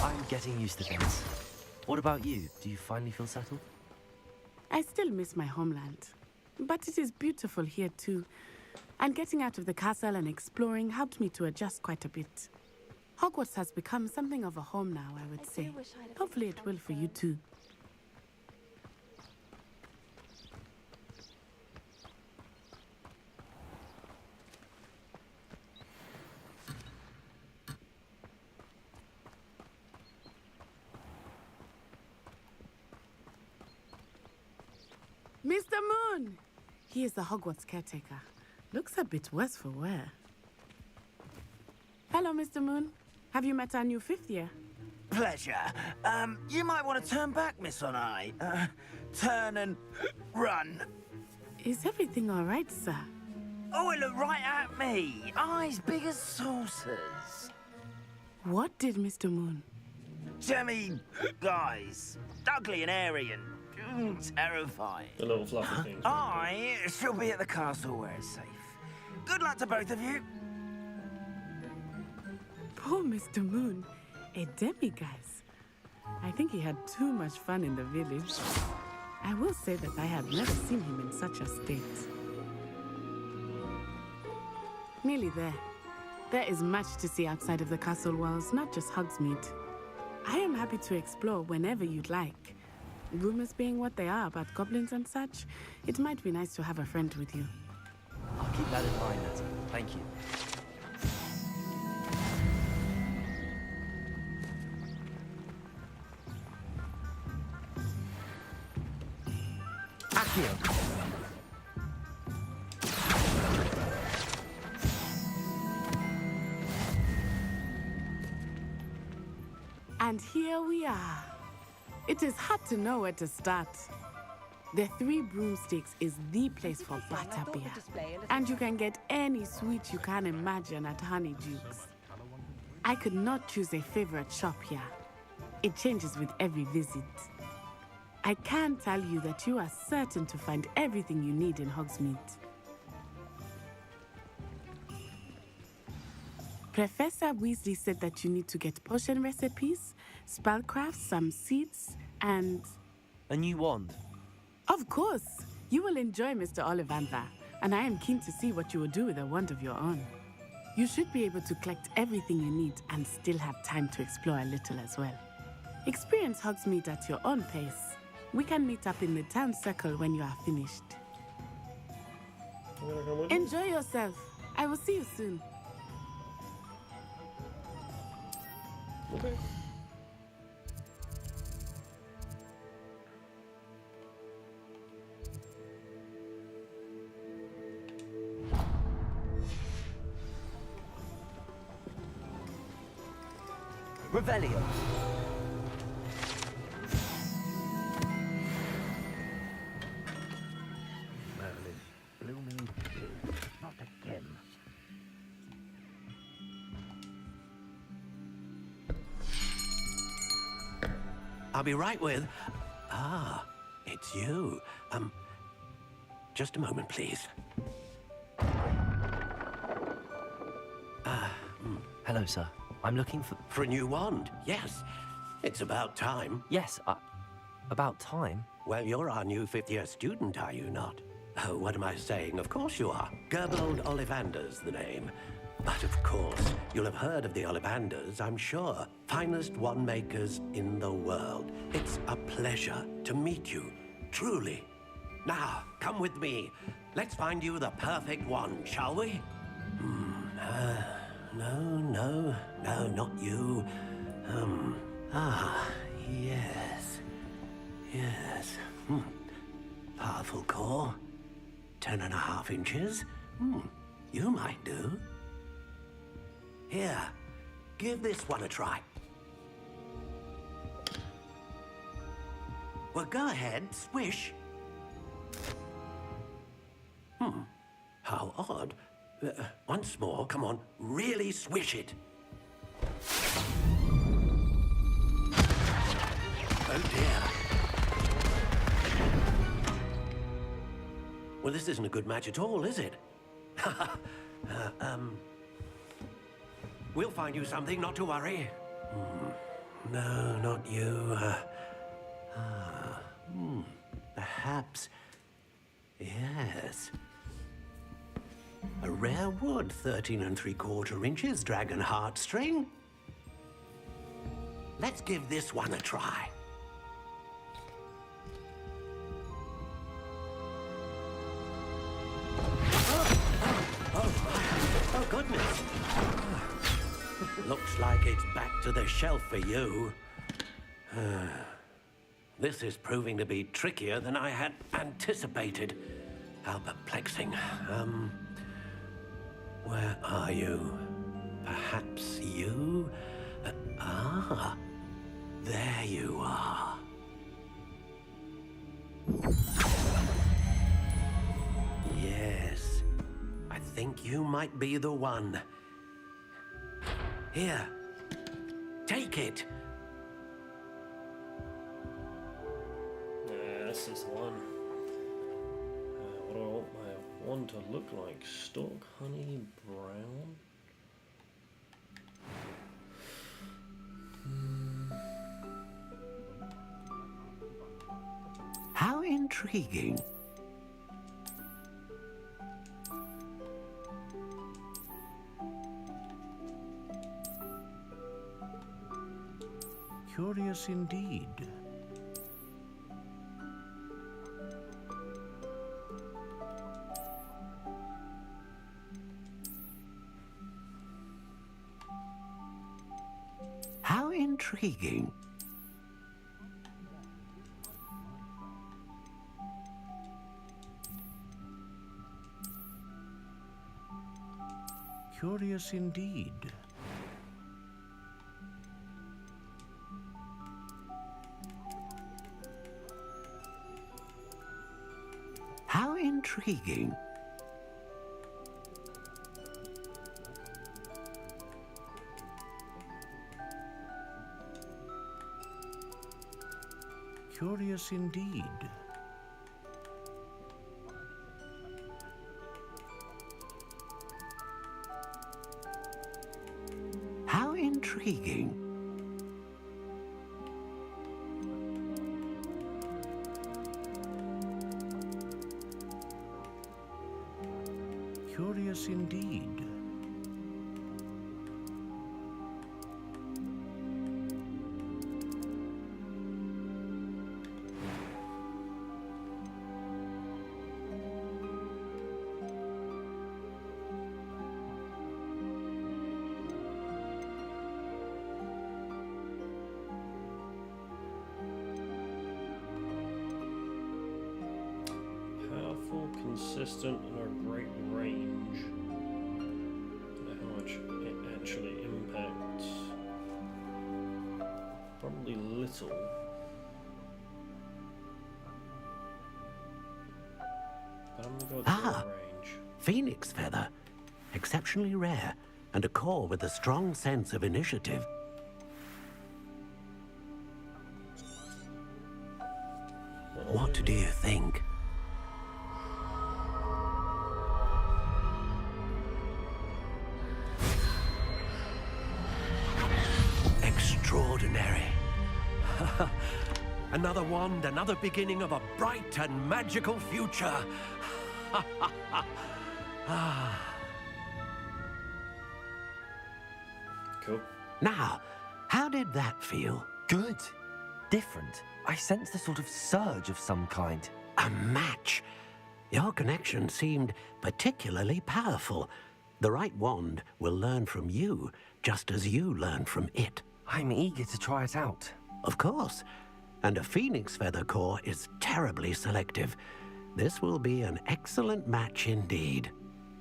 I'm getting used to things. What about you? Do you finally feel settled?
I still miss my homeland, but it is beautiful here too. And getting out of the castle and exploring helped me to adjust quite a bit. Hogwarts has become something of a home now, I would say. Hopefully it will for you too. Mr. Moon! He is the Hogwarts caretaker. Looks a bit worse for wear. Hello, Mr. Moon. Have you met our new fifth year?
Pleasure. You might want to turn back, Miss Onai. Turn and run.
Is everything all right, sir?
Oh, it looked right at me. Eyes big as saucers.
What did Mr. Moon?
Jemmy, guys. Ugly and airy and terrifying.
The little fluffy things.
I shall be at the castle where it's safe. Good luck to both of you.
Poor Mr. Moon. A demiguise. I think he had too much fun in the village. I will say that I have never seen him in such a state. Nearly there. There is much to see outside of the castle walls, not just Hogsmeade. I am happy to explore whenever you'd like. Rumors being what they are about goblins and such, it might be nice to have a friend with you.
I'll keep that in mind, Netta. Thank you. Accio!
And here we are. It is hard to know where to start. The Three Broomsticks is the place for butterbeer. And you can get any sweet you can imagine at Honeydukes. I could not choose a favorite shop here. It changes with every visit. I can tell you that you are certain to find everything you need in Hogsmeade. Professor Weasley said that you need to get potion recipes, spellcraft, some seeds, and...
A new wand.
Of course! You will enjoy Mr. Ollivander, and I am keen to see what you will do with a wand of your own. You should be able to collect everything you need and still have time to explore a little as well. Experience Hogsmeade at your own pace. We can meet up in the town circle when you are finished. Enjoy yourself. I will see you soon.
Okay.
Revelio.
Merlin, blooming blue. Not again.
I'll be right with... Ah, it's you. Just a moment, please.
Hello, sir. I'm looking for...
For a new wand, yes. It's about time.
Yes, about time?
Well, you're our new fifth-year student, are you not? Oh, what am I saying? Of course you are. Gerbold Ollivander's the name. But of course, you'll have heard of the Ollivanders, I'm sure. Finest wand makers in the world. It's a pleasure to meet you, truly. Now, come with me. Let's find you the perfect wand, shall we? No, not you. Yes. Powerful core. 10.5 inches. You might do. Here, give this one a try. Well, go ahead, swish. How odd. Once more, come on, really swish it. Oh dear. Well, this isn't a good match at all, is it? We'll find you something, not to worry. No, not you. Perhaps. Yes. A rare wood, 13 3/4 inches, dragon heartstring. Let's give this one a try. Oh, goodness. Looks like it's back to the shelf for you. This is proving to be trickier than I had anticipated. How perplexing. Where are you? Perhaps you? There you are. Yes, I think you might be the one. Here, take it.
This is the one. What do I want my wand to look like? Stork, honey, brown?
How intriguing.
Curious indeed.
How intriguing.
Curious indeed.
How intriguing.
Curious indeed.
How intriguing.
Curious indeed.
consistent and a great range. Don't know how much it actually impacts. Probably little. But I'm gonna go with the range.
Phoenix feather. Exceptionally rare, and a core with a strong sense of initiative. What do you think? Extraordinary. Another wand, another beginning of a bright and magical future.
Cool.
Now, how did that feel?
Good. Different. I sensed a sort of surge of some kind.
A match. Your connection seemed particularly powerful. The right wand will learn from you, just as you learn from it.
I'm eager to try it out.
Of course. And a phoenix feather core is terribly selective. This will be an excellent match indeed.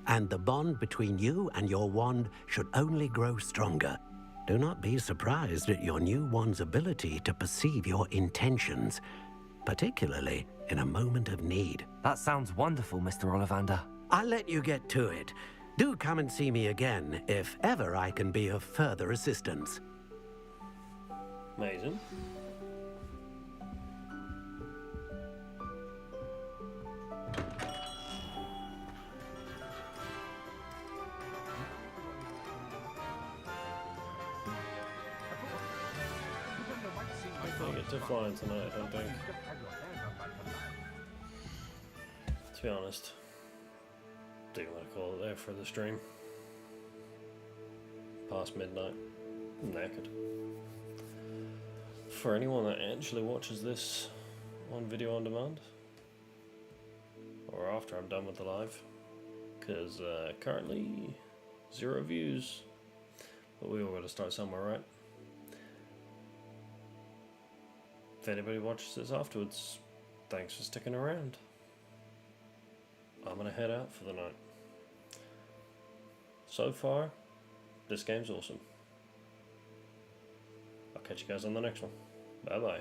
And the bond between you and your wand should only grow stronger. Do not be surprised at your new wand's ability to perceive your intentions, particularly in a moment of need.
That sounds wonderful, Mr. Ollivander.
I'll let you get to it. Do come and see me again if ever I can be of further assistance.
Amazing. I get to flying tonight, I don't think. To be honest, I think I'm gonna call it there for the stream. Past midnight, I'm knackered. For anyone that actually watches this on video on demand, or after I'm done with the live, because currently 0 views, but we all got to start somewhere, right? If anybody watches this afterwards, thanks for sticking around. I'm gonna head out for the night. So far, this game's awesome. I'll catch you guys on the next one. Bye bye.